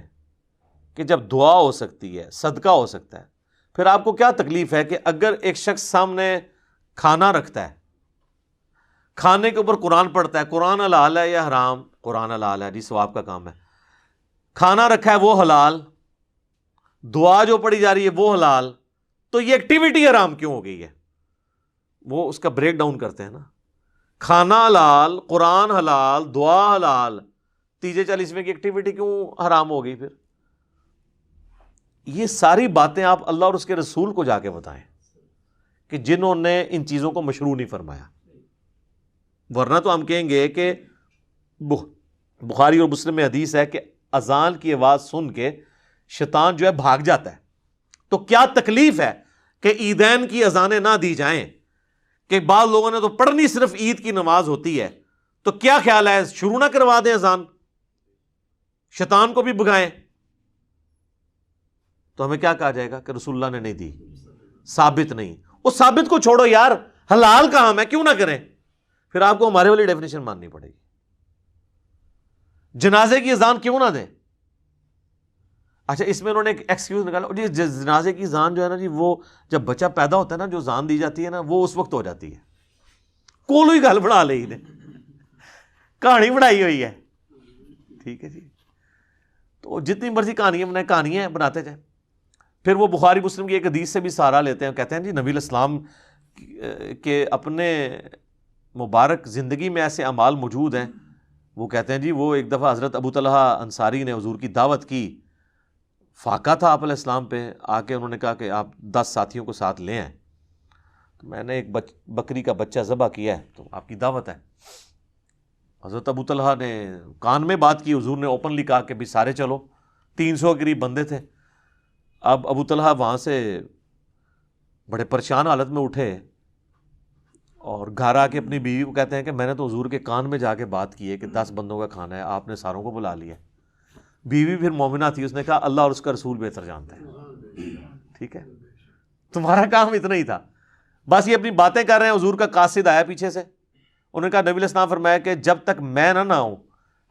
کہ جب دعا ہو سکتی ہے، صدقہ ہو سکتا ہے، پھر آپ کو کیا تکلیف ہے کہ اگر ایک شخص سامنے کھانا رکھتا ہے، کھانے کے اوپر قرآن پڑھتا ہے، قرآن حلال ہے یا حرام؟ قرآن حلال ہے جی، ثواب کا کام ہے. کھانا رکھا ہے وہ حلال، دعا جو پڑھی جا رہی ہے وہ حلال، تو یہ ایکٹیویٹی حرام کیوں ہو گئی ہے؟ وہ اس کا بریک ڈاؤن کرتے ہیں نا. کھانا حلال، قرآن حلال، دعا حلال، تیجے 40ویں کی ایکٹیویٹی کیوں حرام ہو گئی پھر؟ یہ ساری باتیں آپ اللہ اور اس کے رسول کو جا کے بتائیں کہ جنہوں نے ان چیزوں کو مشروع نہیں فرمایا. ورنہ تو ہم کہیں گے کہ بخاری اور مسلم میں حدیث ہے کہ اذان کی آواز سن کے شیطان جو ہے بھاگ جاتا ہے. تو کیا تکلیف ہے کہ عیدین کی اذانیں نہ دی جائیں؟ کہ بعض لوگوں نے تو پڑھنی صرف عید کی نماز ہوتی ہے، تو کیا خیال ہے شروع نہ کروا دیں اذان، شیطان کو بھی بھگائیں؟ تو ہمیں کیا کہا جائے گا کہ رسول اللہ نے نہیں دی، ثابت نہیں. وہ ثابت کو چھوڑو یار، حلال کام ہے کیوں نہ کریں؟ پھر آپ کو ہمارے والی ڈیفینیشن ماننی پڑے گی. جنازے کی اذان کیوں نہ دیں؟ اچھا اس میں انہوں نے ایک ایکسکیوز نکالا جی، جنازے کی اذان جو ہے نا جی، وہ جب بچہ پیدا ہوتا ہے نا، جو اذان دی جاتی ہے نا وہ اس وقت ہو جاتی ہے. کولو ہی گل بنا لی نے، کہانی بنائی ہوئی ہے. ٹھیک ہے جی، تو جتنی مرضی کہانیاں بنائیں، کہانیاں بناتے جائیں. پھر وہ بخاری مسلم کی ایک حدیث سے بھی سہارا لیتے ہیں، کہتے ہیں جی نبی علیہ السلام کے اپنے مبارک زندگی میں ایسے اعمال موجود ہیں. وہ کہتے ہیں جی وہ ایک دفعہ حضرت ابو طلحہ انصاری نے حضور کی دعوت کی، فاقہ تھا آپ علیہ السلام پہ، آ کے انہوں نے کہا کہ آپ 10 ساتھیوں کو ساتھ لے آئیں. تو میں نے ایک بکری کا بچہ ذبح کیا ہے، تو آپ کی دعوت ہے. حضرت ابو طلحہ نے کان میں بات کی، حضور نے اوپنلی کہا کہ بھی سارے چلو. 300 قریب بندے تھے. اب ابو طلحہ وہاں سے بڑے پریشان حالت میں اٹھے اور گھر آ کے اپنی بیوی کو کہتے ہیں کہ میں نے تو حضور کے کان میں جا کے بات کی ہے کہ 10 بندوں کا کھانا ہے، آپ نے ساروں کو بلا لیا. بیوی پھر مومنہ تھی، اس نے کہا اللہ اور اس کا رسول بہتر جانتے ہیں. ٹھیک ہے، تمہارا کام اتنا ہی تھا. بس یہ اپنی باتیں کر رہے ہیں. حضور کا قاصد آیا پیچھے سے، انہوں نے کہا نبی علیہ السلام فرمایا کہ جب تک میں نہ آؤں،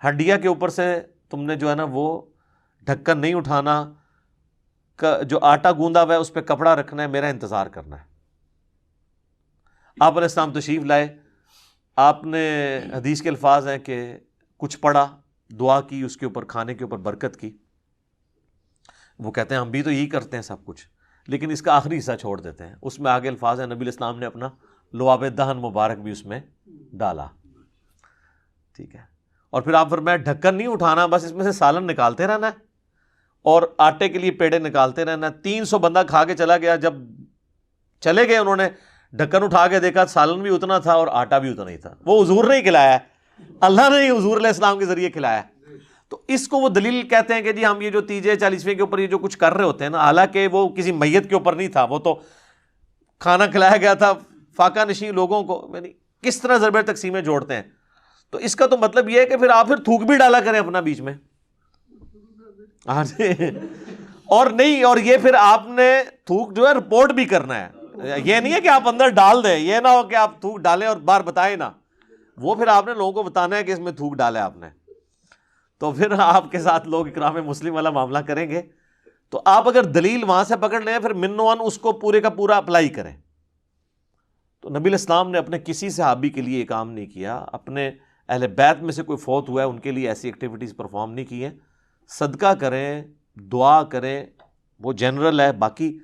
ہڈیا کے اوپر سے تم نے جو ہے نا وہ ڈھکن نہیں اٹھانا، جو آٹا گوندا ہوا ہے اس پہ کپڑا رکھنا ہے، میرا انتظار کرنا ہے. آپ علیہ السلام تشریف لائے. آپ نے حدیث کے الفاظ ہیں کہ کچھ پڑھا، دعا کی، اس کے اوپر کھانے کے اوپر برکت کی. وہ کہتے ہیں ہم بھی تو یہی کرتے ہیں سب کچھ، لیکن اس کا آخری حصہ چھوڑ دیتے ہیں. اس میں آگے الفاظ ہیں نبی علیہ السلام نے اپنا لعاب دہن مبارک بھی اس میں ڈالا. ٹھیک ہے، اور پھر آپ فرمایا ڈھکن نہیں اٹھانا، بس اس میں سے سالن نکالتے رہنا ہے اور آٹے کے لیے پیڑے نکالتے رہنا. 300 بندہ کھا کے چلا گیا. جب چلے گئے انہوں نے ڈھکن اٹھا کے دیکھا سالن بھی اتنا تھا اور آٹا بھی اتنا ہی تھا. وہ حضور نے ہی کھلایا ہے، اللہ نے ہی حضور علیہ السلام کے ذریعے کھلایا. تو اس کو وہ دلیل کہتے ہیں کہ جی ہم یہ جو تیجے 40ویں کے اوپر یہ جو کچھ کر رہے ہوتے ہیں نا، حالانکہ وہ کسی میت کے اوپر نہیں تھا، وہ تو کھانا کھلایا گیا تھا فاقہ نشین لوگوں کو. یعنی کس طرح ضرب تقسیمیں جوڑتے ہیں. تو اس کا تو مطلب یہ ہے کہ پھر آپ پھر تھوک بھی ڈالا کریں اپنا بیچ میں. ہاں جی، اور نہیں، اور یہ پھر آپ نے تھوک جو ہے رپورٹ بھی کرنا ہے. یہ نہیں ہے کہ آپ اندر ڈال دیں، یہ نہ ہو کہ آپ تھوک ڈالیں اور باہر بتائیں نا. وہ پھر آپ نے لوگوں کو بتانا ہے کہ اس میں تھوک ڈالا آپ نے. تو پھر آپ کے ساتھ لوگ اکرام مسلم والا معاملہ کریں گے. تو آپ اگر دلیل وہاں سے پکڑ لیں پھر من و عن اس کو پورے کا پورا اپلائی کریں. تو نبی علیہ السلام نے اپنے کسی صحابی کے لیے یہ کام نہیں کیا. اپنے اہل بیت میں سے کوئی فوت ہوا ہے ان کے لیے ایسی ایکٹیویٹیز پرفارم نہیں کی ہیں. صدقہ کریں، دعا کریں، وہ جنرل ہے. باقی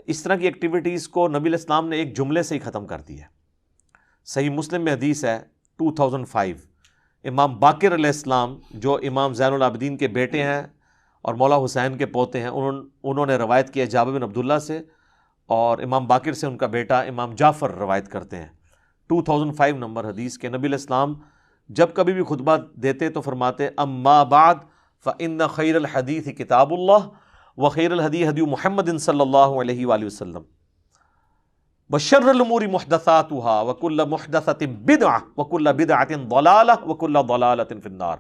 اس طرح کی ایکٹیویٹیز کو نبی علیہ السلام نے ایک جملے سے ہی ختم کر دیا ہے. صحیح مسلم میں حدیث ہے 2005، امام باقر علیہ السلام جو امام زین العابدین کے بیٹے ہیں اور مولا حسین کے پوتے ہیں، انہوں نے روایت کیا جابر بن عبداللہ سے اور امام باقر سے ان کا بیٹا امام جعفر روایت کرتے ہیں 2005 نمبر حدیث کے، نبی علیہ السلام جب کبھی بھی خطبہ دیتے تو فرماتے اما بعد فإن خیر الحدیث کتاب اللہ وخیر الہدی ہدی محمد صلی اللہ علیہ وآلہ وسلم وشر الامور محدثاتها وکل محدثۃ بدعہ وکل بدعۃ ضلالہ وکل ضلالۃ فی النار۔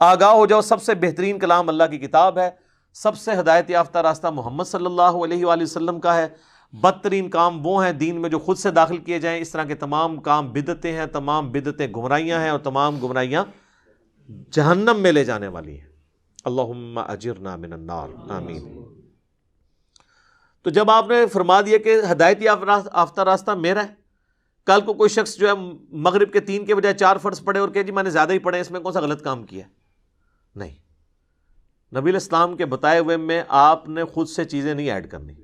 آگاہ ہو جاؤ، سب سے بہترین کلام اللہ کی کتاب ہے، سب سے ہدایت یافتہ راستہ محمد صلی اللہ علیہ وآلہ وسلم کا ہے، بدترین کام وہ ہیں دین میں جو خود سے داخل کیے جائیں، اس طرح کے تمام کام بدعتیں ہیں، تمام بدعتیں گمراہیاں ہیں، اور تمام گمراہیاں جہنم میں لے جانے والی ہیں۔ اللہم اجرنا من النار، آمین۔ تو جب آپ نے فرما دیا کہ ہدایت یافتہ راستہ میرا ہے، کل کو کوئی شخص جو ہے مغرب کے 3 کے بجائے 4 فرض پڑھے اور کہ جی میں نے زیادہ ہی پڑھے، اس میں کون سا غلط کام کیا؟ نہیں، نبی علیہ السلام کے بتائے ہوئے میں آپ نے خود سے چیزیں نہیں ایڈ کرنی۔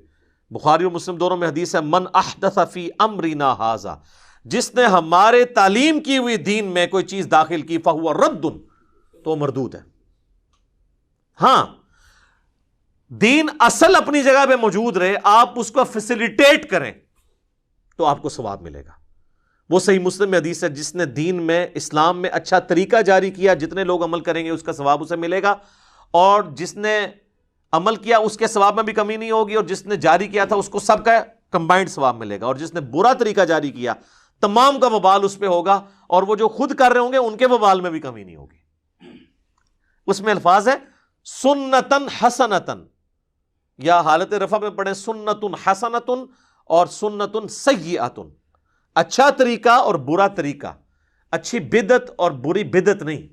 بخاری اور مسلم دونوں میں حدیث ہے من احدث فی امرنا ھذا، جس نے ہمارے تعلیم کی ہوئی دین میں کوئی چیز داخل کی فہو رد، تو مردود ہے۔ ہاں، دین اصل اپنی جگہ پہ موجود رہے، آپ اس کو فیسیلیٹیٹ کریں تو آپ کو ثواب ملے گا۔ وہ صحیح مسلم میں حدیث ہے جس نے دین میں، اسلام میں اچھا طریقہ جاری کیا، جتنے لوگ عمل کریں گے اس کا ثواب اسے ملے گا، اور جس نے عمل کیا اس کے ثواب میں بھی کمی نہیں ہوگی، اور جس نے جاری کیا تھا اس کو سب کا کمبائنڈ ثواب ملے گا، اور جس نے برا طریقہ جاری کیا تمام کا وبال اس پہ ہوگا، اور وہ جو خود کر رہے ہوں گے ان کے وبال میں بھی کمی نہیں ہوگی۔ اس میں الفاظ ہے سنتن حسنتن، یا حالت رفع میں پڑھیں سنتن حسنتن اور سنتن سیئتن، اچھا طریقہ اور برا طریقہ، اچھی بدعت اور بری بدعت نہیں۔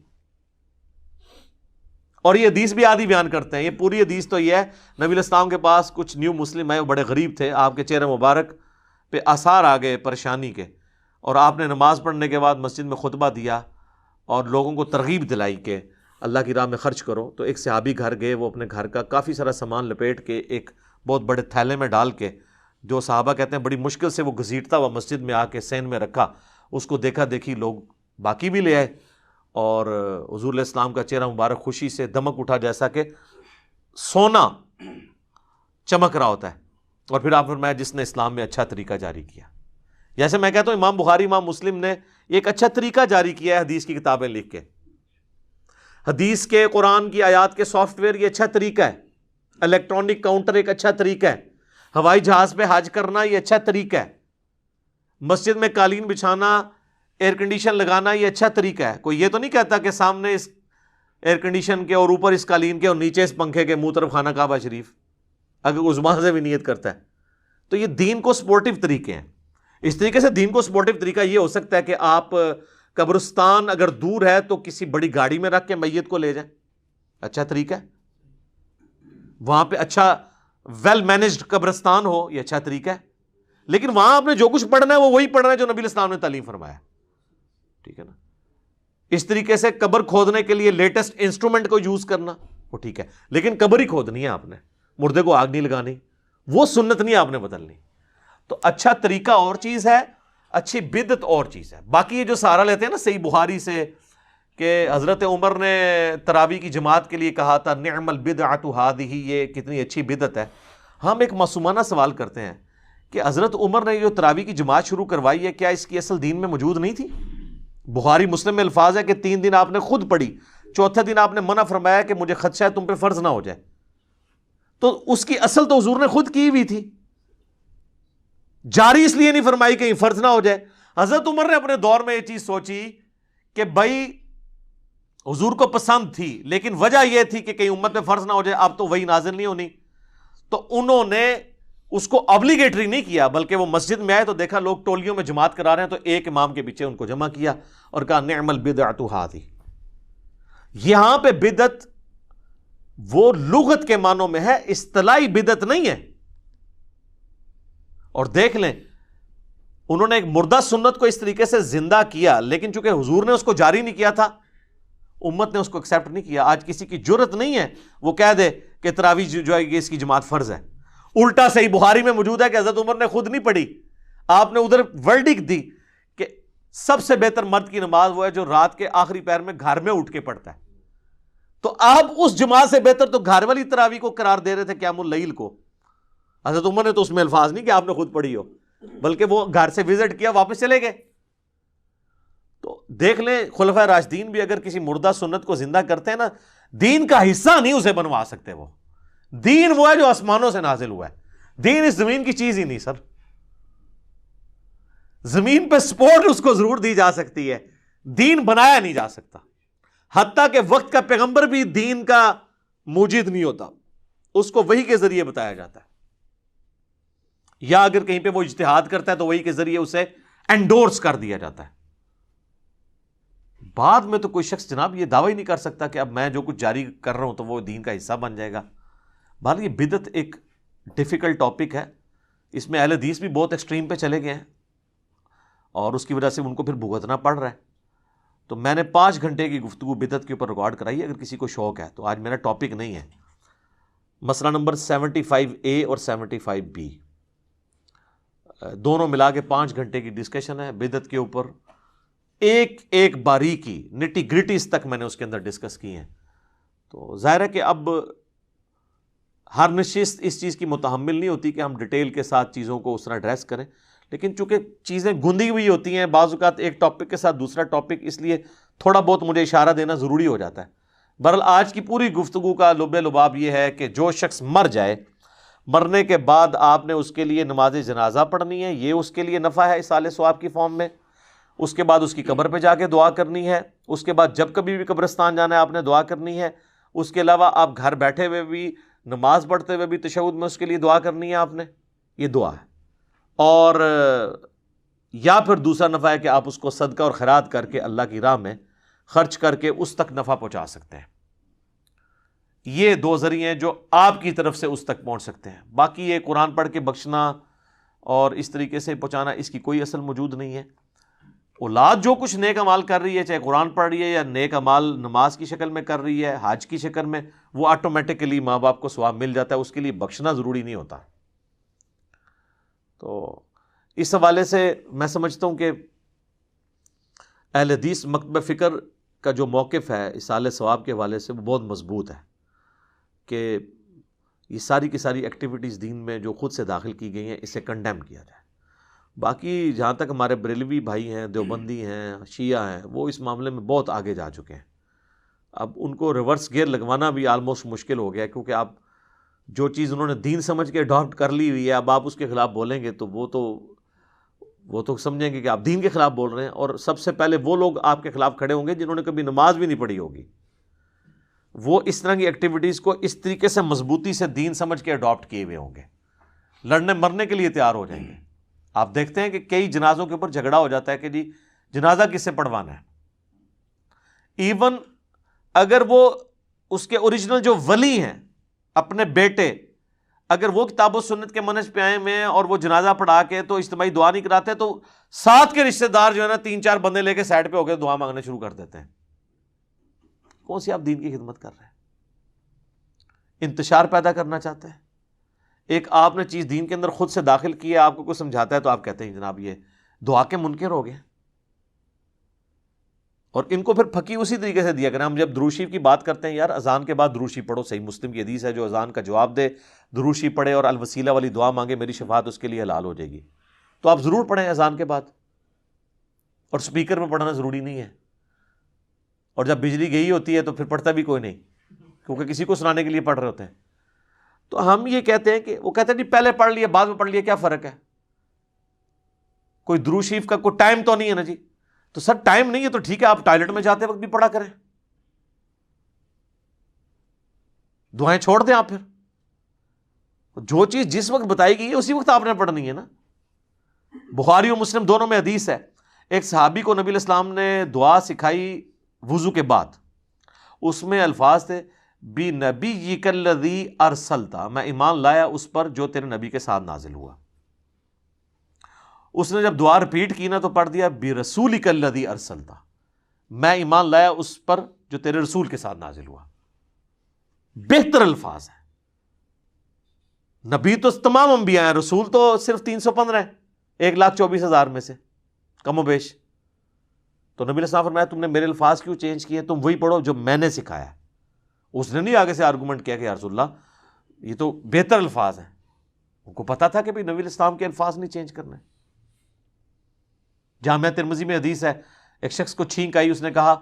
اور یہ حدیث بھی آدھی بیان کرتے ہیں، یہ پوری حدیث تو یہ ہے، نبی علیہ السلام کے پاس کچھ نیو مسلم آئے، وہ بڑے غریب تھے، آپ کے چہرے مبارک پہ آثار آ گئے پریشانی کے، اور آپ نے نماز پڑھنے کے بعد مسجد میں خطبہ دیا اور لوگوں کو ترغیب دلائی کہ اللہ کی راہ میں خرچ کرو۔ تو ایک صحابی گھر گئے، وہ اپنے گھر کا کافی سارا سامان لپیٹ کے ایک بہت بڑے تھیلے میں ڈال کے، جو صحابہ کہتے ہیں بڑی مشکل سے وہ گھسیٹتا ہوا مسجد میں آ کے سین میں رکھا، اس کو دیکھا دیکھی لوگ باقی بھی لے آئے، اور حضور علیہ السلام کا چہرہ مبارک خوشی سے دمک اٹھا جیسا کہ سونا چمک رہا ہوتا ہے، اور پھر آپ فرمایا جس نے اسلام میں اچھا طریقہ جاری کیا۔ جیسے میں کہتا ہوں امام بخاری امام مسلم نے ایک اچھا طریقہ جاری کیا ہے حدیث کی کتابیں لکھ کے، حدیث کے قرآن کی آیات کے سافٹ ویئر یہ اچھا طریقہ ہے، الیکٹرانک کاؤنٹر ایک اچھا طریقہ ہے، ہوائی جہاز پہ حج کرنا یہ اچھا طریقہ ہے، مسجد میں قالین بچھانا، ایئر کنڈیشن لگانا یہ اچھا طریقہ ہے۔ کوئی یہ تو نہیں کہتا کہ سامنے اس ایئر کنڈیشن کے اور اوپر اس قالین کے اور نیچے اس پنکھے کے منہ طرف خانہ کعبہ شریف، اگر اس زبان سے بھی نیت کرتا ہے تو یہ دین کو سپورٹیو طریقے ہیں۔ اس طریقے سے دین کو سپورٹیو طریقہ یہ ہو سکتا ہے کہ آپ قبرستان اگر دور ہے تو کسی بڑی گاڑی میں رکھ کے میت کو لے جائیں، اچھا طریقہ ہے۔ وہاں پہ اچھا ویل مینجڈ قبرستان ہو، یہ اچھا طریقہ ہے، لیکن وہاں آپ نے جو کچھ پڑھنا ہے وہ وہی پڑھنا ہے جو نبی علیہ السلام نے تعلیم فرمایا، ٹھیک ہے نا۔ اس طریقے سے قبر کھودنے کے لیے لیٹسٹ انسٹرومنٹ کو یوز کرنا وہ ٹھیک ہے، لیکن قبر ہی کھودنی ہے آپ نے، مردے کو آگ نہیں لگانی، وہ سنت نہیں آپ نے بدلنی۔ تو اچھا طریقہ اور چیز ہے، اچھی بدعت اور چیز ہے۔ باقی یہ جو سہارا لیتے ہیں نا صحیح بخاری سے کہ حضرت عمر نے تراویح کی جماعت کے لیے کہا تھا نعم البدعۃ ھذہ، یہ کتنی اچھی بدعت ہے۔ ہم ایک معصومانہ سوال کرتے ہیں کہ حضرت عمر نے جو تراویح کی جماعت شروع کروائی ہے، کیا اس کی اصل دین میں موجود نہیں تھی؟ بخاری مسلم میں الفاظ ہے کہ 3 دن آپ نے خود پڑھی، چوتھے دن آپ نے منع فرمایا کہ مجھے خدشہ ہے تم پہ فرض نہ ہو جائے، تو اس کی اصل تو حضور نے خود کی ہوئی تھی، جاری اس لیے نہیں فرمائی کہ فرض نہ ہو جائے۔ حضرت عمر نے اپنے دور میں یہ چیز سوچی کہ بھائی حضور کو پسند تھی، لیکن وجہ یہ تھی کہ کہیں امت میں فرض نہ ہو جائے، اب تو وہی نازل نہیں ہونی، تو انہوں نے اس کو ابلیگیٹری نہیں کیا، بلکہ وہ مسجد میں آئے تو دیکھا لوگ ٹولیوں میں جماعت کرا رہے ہیں، تو ایک امام کے پیچھے ان کو جمع کیا اور کہا نعم البدعۃ ھذہ۔ یہاں پہ بدعت وہ لغت کے معنوں میں ہے، اصطلاحی بدعت نہیں ہے۔ اور دیکھ لیں انہوں نے ایک مردہ سنت کو اس طریقے سے زندہ کیا، لیکن چونکہ حضور نے اس کو جاری نہیں کیا تھا، امت نے اس کو ایکسیپٹ نہیں کیا۔ آج کسی کی جرت نہیں ہے وہ کہہ دے کہ تراویح جو ہے اس کی جماعت فرض ہے۔ الٹا صحیح بخاری میں موجود ہے کہ حضرت عمر نے خود نہیں پڑھی، آپ نے ادھر ورڈکٹ دی کہ سب سے بہتر مرد کی نماز وہ ہے جو رات کے آخری پہر میں گھر میں اٹھ کے پڑھتا ہے، تو آپ اس جماعت سے بہتر تو گھر والی تراویح کو قرار دے رہے تھے قیام اللیل کو۔ حضرت عمر نے تو اس میں الفاظ نہیں کہ آپ نے خود پڑھی ہو، بلکہ وہ گھر سے وزٹ کیا، واپس چلے گئے. تو دیکھ لیں خلفائے راشدین بھی اگر کسی مردہ سنت کو زندہ کرتے ہیں نا، دین کا حصہ نہیں اسے بنوا سکتے. وہ دین وہ ہے جو آسمانوں سے نازل ہوا ہے. دین اس زمین کی چیز ہی نہیں سر. زمین پہ سپورٹ اس کو ضرور دی جا سکتی ہے، دین بنایا نہیں جا سکتا. حتیٰ کہ وقت کا پیغمبر بھی دین کا موجد نہیں ہوتا، اس کو وحی کے ذریعے بتایا جاتا ہے، یا اگر کہیں پہ وہ اجتہاد کرتا ہے تو وحی کے ذریعے اسے انڈورس کر دیا جاتا ہے. بعد میں تو کوئی شخص جناب یہ دعویٰ ہی نہیں کر سکتا کہ اب میں جو کچھ جاری کر رہا ہوں تو وہ دین کا حصہ بن جائے گا. بہرحال یہ بدعت ایک ڈیفیکلٹ ٹاپک ہے، اس میں اہل حدیث بھی بہت ایکسٹریم پہ چلے گئے ہیں اور اس کی وجہ سے ان کو پھر بھگتنا پڑ رہا ہے. تو میں نے 5 گھنٹے کی گفتگو بدعت کے اوپر ریکارڈ کرائی ہے، اگر کسی کو شوق ہے تو. آج میرا ٹاپک نہیں ہے. مسئلہ نمبر 75A اور 75B دونوں ملا کے 5 گھنٹے کی ڈسکشن ہے بدعت کے اوپر. ایک ایک باریکی نٹی گریٹیز تک میں نے اس کے اندر ڈسکس کی ہیں. تو ظاہر ہے کہ اب ہر نشست اس چیز کی متحمل نہیں ہوتی کہ ہم ڈیٹیل کے ساتھ چیزوں کو اس طرح ایڈریس کریں، لیکن چونکہ چیزیں گندی ہوئی ہوتی ہیں بعض اوقات ایک ٹاپک کے ساتھ دوسرا ٹاپک، اس لیے تھوڑا بہت مجھے اشارہ دینا ضروری ہو جاتا ہے. بہرحال آج کی پوری گفتگو کا لب لباب یہ ہے کہ جو شخص مر جائے، مرنے کے بعد آپ نے اس کے لیے نماز جنازہ پڑھنی ہے، یہ اس کے لیے نفع ہے اصالہ ثواب کی فارم میں. اس کے بعد اس کی قبر پہ جا کے دعا کرنی ہے. اس کے بعد جب کبھی بھی قبرستان جانا ہے آپ نے دعا کرنی ہے. اس کے علاوہ آپ گھر بیٹھے ہوئے بھی نماز پڑھتے ہوئے بھی تشہد میں اس کے لیے دعا کرنی ہے آپ نے. یہ دعا ہے. اور یا پھر دوسرا نفع ہے کہ آپ اس کو صدقہ اور خیرات کر کے اللہ کی راہ میں خرچ کر کے اس تک نفع پہنچا سکتے ہیں. یہ 2 ذریعے ہیں جو آپ کی طرف سے اس تک پہنچ سکتے ہیں. باقی یہ قرآن پڑھ کے بخشنا اور اس طریقے سے پہنچانا، اس کی کوئی اصل موجود نہیں ہے. اولاد جو کچھ نیک اعمال کر رہی ہے، چاہے قرآن پڑھ رہی ہے یا نیک اعمال نماز کی شکل میں کر رہی ہے، حج کی شکل میں، وہ آٹومیٹکلی ماں باپ کو ثواب مل جاتا ہے، اس کے لیے بخشنا ضروری نہیں ہوتا. تو اس حوالے سے میں سمجھتا ہوں کہ اہل حدیث مکتب فکر کا جو موقف ہے اصالہ ثواب کے حوالے سے وہ بہت مضبوط ہے کہ یہ ساری کی ساری ایکٹیویٹیز دین میں جو خود سے داخل کی گئی ہیں اسے کنڈیم کیا جائے. باقی جہاں تک ہمارے بریلوی بھائی ہیں، دیوبندی ہیں، شیعہ ہیں، وہ اس معاملے میں بہت آگے جا چکے ہیں. اب ان کو ریورس گیئر لگوانا بھی آلموسٹ مشکل ہو گیا، کیونکہ آپ جو چیز انہوں نے دین سمجھ کے اڈاپٹ کر لی ہوئی ہے، اب آپ اس کے خلاف بولیں گے تو وہ تو سمجھیں گے کہ آپ دین کے خلاف بول رہے ہیں. اور سب سے پہلے وہ لوگ آپ کے خلاف کھڑے ہوں گے جنہوں نے کبھی نماز بھی نہیں پڑھی ہوگی. وہ اس طرح کی ایکٹیویٹیز کو اس طریقے سے مضبوطی سے دین سمجھ کے اڈاپٹ کیے ہوئے ہوں گے، لڑنے مرنے کے لیے تیار ہو جائیں گے. آپ دیکھتے ہیں کہ کئی جنازوں کے اوپر جھگڑا ہو جاتا ہے کہ جی جنازہ کس سے پڑھوانا ہے. ایون اگر وہ اس کے اوریجنل جو ولی ہیں اپنے بیٹے، اگر وہ کتاب و سنت کے منہج پہ آئے ہوئے ہیں اور وہ جنازہ پڑھا کے تو اجتماعی دعا نہیں کراتے، تو ساتھ کے رشتہ دار جو ہے نا 3-4 بندے لے کے سائڈ پہ ہو کے دعا مانگنے شروع کر دیتے ہیں. کون سی آپ دین کی خدمت کر رہے ہیں؟ انتشار پیدا کرنا چاہتے ہیں. ایک آپ نے چیز دین کے اندر خود سے داخل کی ہے، آپ کو کوئی سمجھاتا ہے تو آپ کہتے ہیں جناب یہ دعا کے منکر ہو گئے. اور ان کو پھر پھکی اسی طریقے سے دیا کریں. ہم جب درود شریف کی بات کرتے ہیں، یار اذان کے بعد درود شریف پڑھو، صحیح مسلم کی حدیث ہے جو اذان کا جواب دے درود شریف پڑھے اور الوسیلہ والی دعا مانگے میری شفاعت اس کے لیے حلال ہو جائے گی. تو آپ ضرور پڑھیں اذان کے بعد، اور سپیکر میں پڑھنا ضروری نہیں ہے. اور جب بجلی گئی ہوتی ہے تو پھر پڑھتا بھی کوئی نہیں، کیونکہ کسی کو سنانے کے لیے پڑھ رہے ہوتے ہیں. تو ہم یہ کہتے ہیں کہ وہ کہتے ہیں نہیں پہلے پڑھ لیا بعد میں پڑھ لیا، کیا فرق ہے؟ کوئی درود شریف کا کوئی ٹائم تو نہیں ہے نا جی. تو سر ٹائم نہیں ہے تو ٹھیک ہے، آپ ٹوائلٹ میں جاتے وقت بھی پڑھا کریں، دعائیں چھوڑ دیں. آپ پھر جو چیز جس وقت بتائی گئی ہے اسی وقت آپ نے پڑھنی ہے نا. بخاری اور مسلم دونوں میں حدیث ہے، ایک صحابی کو نبی علیہ السلام نے دعا سکھائی وضو کے بعد. اس میں الفاظ تھے بِنَبِيِّكَ الَّذِي أَرْسَلْتَ، میں ایمان لایا اس پر جو تیرے نبی کے ساتھ نازل ہوا. اس نے جب دعا ریپیٹ کی نا تو پڑھ دیا بِرَسُولِكَ الَّذِي أَرْسَلْتَ، میں ایمان لایا اس پر جو تیرے رسول کے ساتھ نازل ہوا. بہتر الفاظ ہیں. نبی تو تمام انبیاء ہیں، رسول تو صرف 315 ہیں 1,24,000 میں سے کم و بیش. تو نبی علیہ السلام فرمایا تم نے میرے الفاظ کیوں چینج کیے؟ تم وہی پڑھو جو میں نے سکھایا ہے. اس نے نہیں آگے سے آرگومنٹ کیا کہ یا رسول اللہ یہ تو بہتر الفاظ ہیں. ان کو پتا تھا کہ بھئی نبی الاسلام کے الفاظ نہیں چینج کرنے. جامعہ ترمذی میں حدیث ہے, ایک شخص کو چھینک آئی, اس نے کہا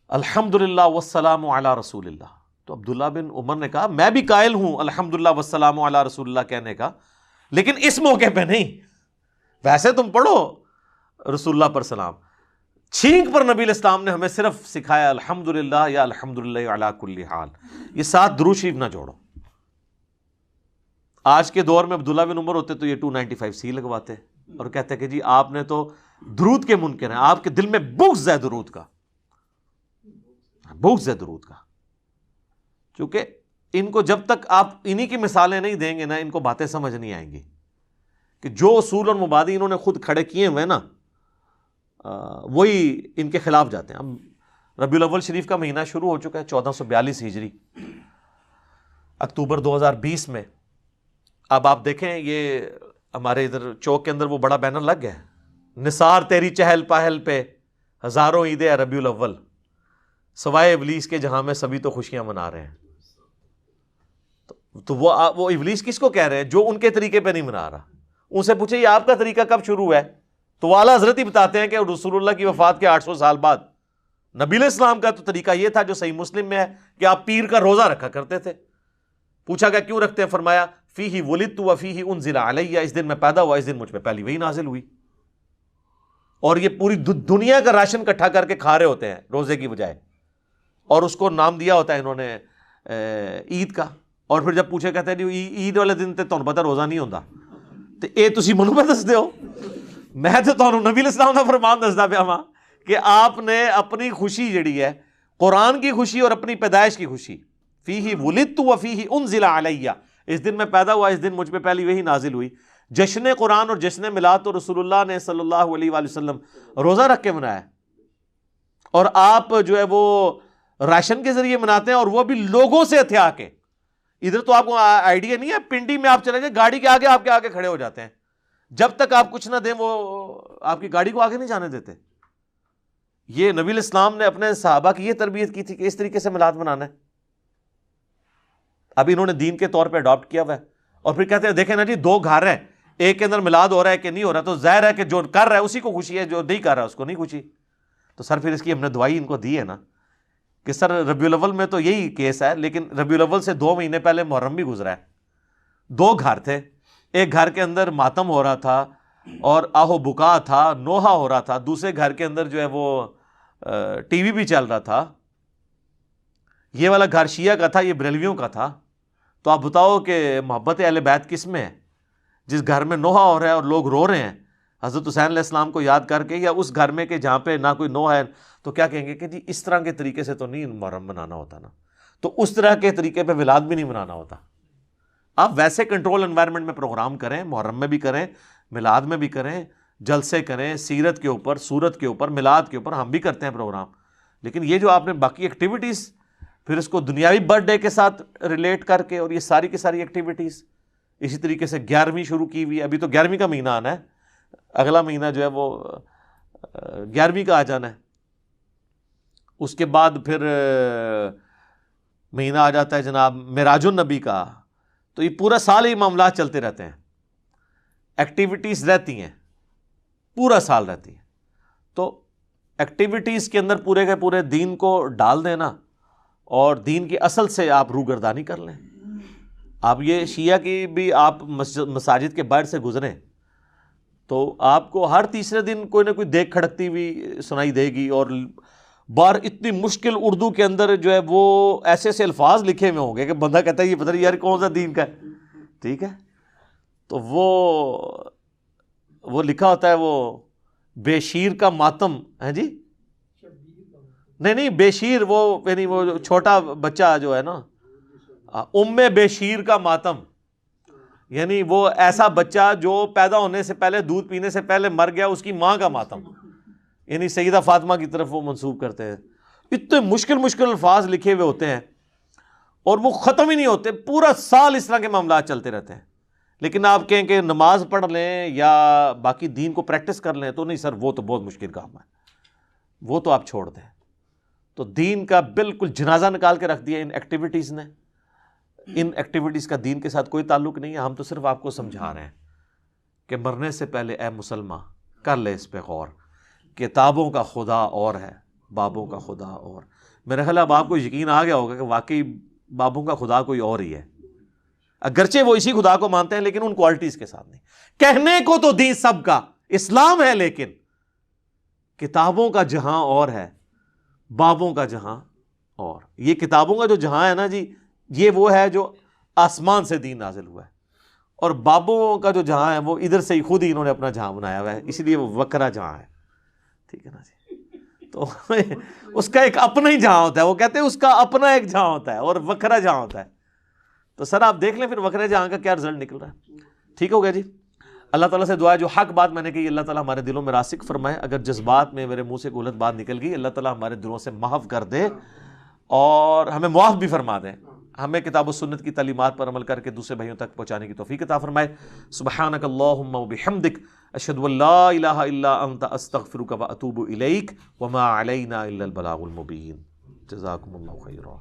الحمدللہ والسلام علی رسول اللہ. تو عبداللہ بن عمر نے کہا میں بھی قائل ہوں الحمدللہ والسلام علی رسول اللہ کہنے کا, لیکن اس موقع پہ نہیں, ویسے تم پڑھو رسول اللہ پر سلام. چھینک پر نبی الاسلام نے ہمیں صرف سکھایا الحمدللہ یا الحمدللہ علی کل حال. یہ 7 درود شریف نہ جوڑو. آج کے دور میں عبداللہ بن عمر ہوتے تو یہ 295C لگواتے اور کہتے کہ جی آپ نے تو درود کے منکر ہیں, آپ کے دل میں بغض ہے درود کا, بغض ہے درود کا. چونکہ ان کو جب تک آپ انہی کی مثالیں نہیں دیں گے نا, ان کو باتیں سمجھ نہیں آئیں گی کہ جو اصول اور مبادی انہوں نے خود کھڑے کیے ہوئے نا, وہی ان کے خلاف جاتے ہیں. اب ربیع الاول شریف کا مہینہ شروع ہو چکا ہے 1442 ہجری, اکتوبر 2020 میں. اب آپ دیکھیں یہ ہمارے ادھر چوک کے اندر وہ بڑا بینر لگ گیا ہے, نثار تیری چہل پہل پہ ہزاروں عیدیں ربیع الاول, سوائے ابلیس کے جہاں میں سبھی تو خوشیاں منا رہے ہیں. تو وہ ابلیس کس کو کہہ رہے ہیں؟ جو ان کے طریقے پہ نہیں منا رہا. ان سے پوچھے یہ آپ کا طریقہ کب شروع ہے؟ تو وہ اعلیٰ حضرت ہی بتاتے ہیں کہ رسول اللہ کی وفات کے 800 سال بعد نبی علیہ السلام کا تو طریقہ یہ تھا جو صحیح مسلم میں ہے کہ آپ پیر کا روزہ رکھا کرتے تھے. پوچھا گیا کیوں رکھتے ہیں؟ فرمایا فیہ ولدت وفیہ انزل علیہ, اس دن میں پیدا ہوا, اس دن مجھ پہ پہلی وحی نازل ہوئی. اور یہ پوری دنیا کا راشن اکٹھا کر کے کھا رہے ہوتے ہیں روزے کی بجائے, اور اس کو نام دیا ہوتا ہے انہوں نے عید کا. اور پھر جب پوچھے کہتے ہیں عید والے دن تے تمہیں پتہ روزہ نہیں ہوتا, تو اے تسی منو پہ دس دے ہو, میں تو تمہیں نبی علیہ السلام کا فرمان دسدا پیا ہاں کہ آپ نے اپنی خوشی جڑی ہے قرآن کی خوشی اور اپنی پیدائش کی خوشی, فیہ ولدت وفیہ انزل علیہ, اس دن میں پیدا ہوا, اس دن مجھ پہ پہلی وحی نازل ہوئی. جشن قرآن اور جشن میلاد تو رسول اللہ نے صلی اللہ علیہ وآلہ وسلم روزہ رکھ کے منایا, اور آپ جو ہے وہ راشن کے ذریعے مناتے ہیں, اور وہ بھی لوگوں سے ہتھیا کے. ادھر تو آپ کو آئیڈیا نہیں ہے, پنڈی میں آپ چلے جائیں گاڑی کے آگے آپ کے آگے کھڑے ہو جاتے ہیں, جب تک آپ کچھ نہ دیں وہ آپ کی گاڑی کو آگے نہیں جانے دیتے. یہ نبی الاسلام نے اپنے صحابہ کی یہ تربیت کی تھی کہ اس طریقے سے میلاد منانا ہے. اب انہوں نے دین کے طور پہ اڈاپٹ کیا ہوا ہے, اور پھر کہتے ہیں دیکھیں نا جی 2 گھر ہیں, ایک کے اندر میلاد ہو رہا ہے کہ نہیں ہو رہا, تو ظاہر ہے کہ جو کر رہا ہے اسی کو خوشی ہے, جو نہیں کر رہا ہے اس کو نہیں خوشی. تو سر پھر اس کی ہم نے دوائی ان کو دی ہے نا کہ سر ربیع الاول میں تو یہی کیس ہے, لیکن ربیع الاول سے 2 مہینے پہلے محرم بھی گزرا ہے. 2 گھر تھے, ایک گھر کے اندر ماتم ہو رہا تھا اور آہو بکا تھا, نوحہ ہو رہا تھا, دوسرے گھر کے اندر جو ہے وہ ٹی وی بھی چل رہا تھا. یہ والا گھر شیعہ کا تھا, یہ بریلویوں کا تھا. تو آپ بتاؤ کہ محبت اہل بیت کس میں ہے؟ جس گھر میں نوحہ ہو رہا ہے اور لوگ رو رہے ہیں حضرت حسین علیہ السلام کو یاد کر کے, یا اس گھر میں کہ جہاں پہ نہ کوئی نوحہ ہے, تو کیا کہیں گے کہ جی اس طرح کے طریقے سے تو نہیں محرم منانا ہوتا نا, تو اس طرح کے طریقے پہ میلاد بھی نہیں منانا ہوتا. آپ ویسے کنٹرول انوائرمنٹ میں پروگرام کریں, محرم میں بھی کریں, میلاد میں بھی کریں, جلسے کریں, سیرت کے اوپر, سورت کے اوپر, میلاد کے اوپر, ہم بھی کرتے ہیں پروگرام. لیکن یہ جو آپ نے باقی ایکٹیویٹیز پھر اس کو دنیاوی برتھ ڈے کے ساتھ ریلیٹ کر کے, اور یہ ساری کی ساری ایکٹیویٹیز اسی طریقے سے 11ویں شروع کی ہوئی, ابھی تو 11ویں کا مہینہ آنا ہے, اگلا مہینہ جو ہے وہ 11ویں کا آ جانا ہے. اس کے بعد پھر مہینہ آ جاتا ہے جناب معراج النبی کا. تو یہ پورا سال ہی معاملات چلتے رہتے ہیں, ایکٹیویٹیز رہتی ہیں, پورا سال رہتی ہیں. تو ایکٹیویٹیز کے اندر پورے کے پورے دین کو ڈال دینا, اور دین کی اصل سے آپ روگردانی کر لیں. آپ یہ شیعہ کی بھی آپ مساجد کے باہر سے گزریں تو آپ کو ہر تیسرے دن کوئی نہ کوئی دیکھ کھڑکتی ہوئی سنائی دے گی, اور بار اتنی مشکل اردو کے اندر جو ہے وہ ایسے ایسے الفاظ لکھے ہوئے ہوں گے کہ بندہ کہتا ہے یہ پتہ نہیں یار کون سا دین کا ہے. ٹھیک ہے, تو وہ لکھا ہوتا ہے وہ بے شیر کا ماتم ہے جی, نہیں بے شیر وہ یعنی وہ چھوٹا بچہ جو ہے نا, ام بے شیر کا ماتم, یعنی وہ ایسا بچہ جو پیدا ہونے سے پہلے, دودھ پینے سے پہلے مر گیا, اس کی ماں کا ماتم, یعنی سیدہ فاطمہ کی طرف وہ منسوب کرتے ہیں. اتنے مشکل الفاظ لکھے ہوئے ہوتے ہیں اور وہ ختم ہی نہیں ہوتے, پورا سال اس طرح کے معاملات چلتے رہتے ہیں. لیکن آپ کہیں کہ نماز پڑھ لیں یا باقی دین کو پریکٹس کر لیں, تو نہیں سر وہ تو بہت مشکل کام ہے, وہ تو آپ چھوڑ دیں. تو دین کا بالکل جنازہ نکال کے رکھ دیا ان ایکٹیویٹیز نے. ان ایکٹیویٹیز کا دین کے ساتھ کوئی تعلق نہیں ہے، ہم تو صرف آپ کو سمجھا رہے ہیں کہ مرنے سے پہلے اے مسلمان کر لے اس پہ غور، کتابوں کا خدا اور ہے، بابوں کا خدا اور۔ میرا خیال اب آپ کو یقین آ گیا ہوگا کہ واقعی بابوں کا خدا کوئی اور ہی ہے، اگرچہ وہ اسی خدا کو مانتے ہیں لیکن ان کوالٹیز کے ساتھ نہیں۔ کہنے کو تو دین سب کا اسلام ہے، لیکن کتابوں کا جہاں اور ہے، بابوں کا جہاں اور۔ یہ کتابوں کا جو جہاں ہے نا جی، یہ وہ ہے جو آسمان سے دین نازل ہوا ہے، اور بابوں کا جو جہاں ہے وہ ادھر سے ہی خود ہی انہوں نے اپنا جہاں بنایا ہوا ہے، اسی لیے وہ وکرا جہاں ہے، ٹھیک ہے نا جی۔ تو اس کا ایک اپنا ہی جہاں ہوتا ہے، وہ کہتے ہیں اس کا اپنا ایک جہاں ہوتا ہے اور وکرا جہاں ہوتا ہے۔ تو سر آپ دیکھ لیں پھر وکرے جہاں کا کیا رزلٹ نکل رہا ہے۔ ٹھیک ہو گیا جی۔ اللہ تعالیٰ سے دعا ہے جو حق بات میں نے کہی اللہ تعالیٰ ہمارے دلوں میں راسخ فرمائے، اگر جذبات میں میرے منہ سے غلط بات نکل گئی اللہ تعالیٰ ہمارے دلوں سے محو کر دے اور ہمیں معاف بھی فرما دے، ہمیں کتاب و سنت کی تعلیمات پر عمل کر کے دوسرے بھائیوں تک پہنچانے کی توفیق عطا فرمائے۔ سبحانک اللہم وبحمدک، اشہد ان لا الہ الا انت، استغفرک واتوب الیک، وما علینا الا البلاغ المبین۔ جزاکم اللہ خیرا۔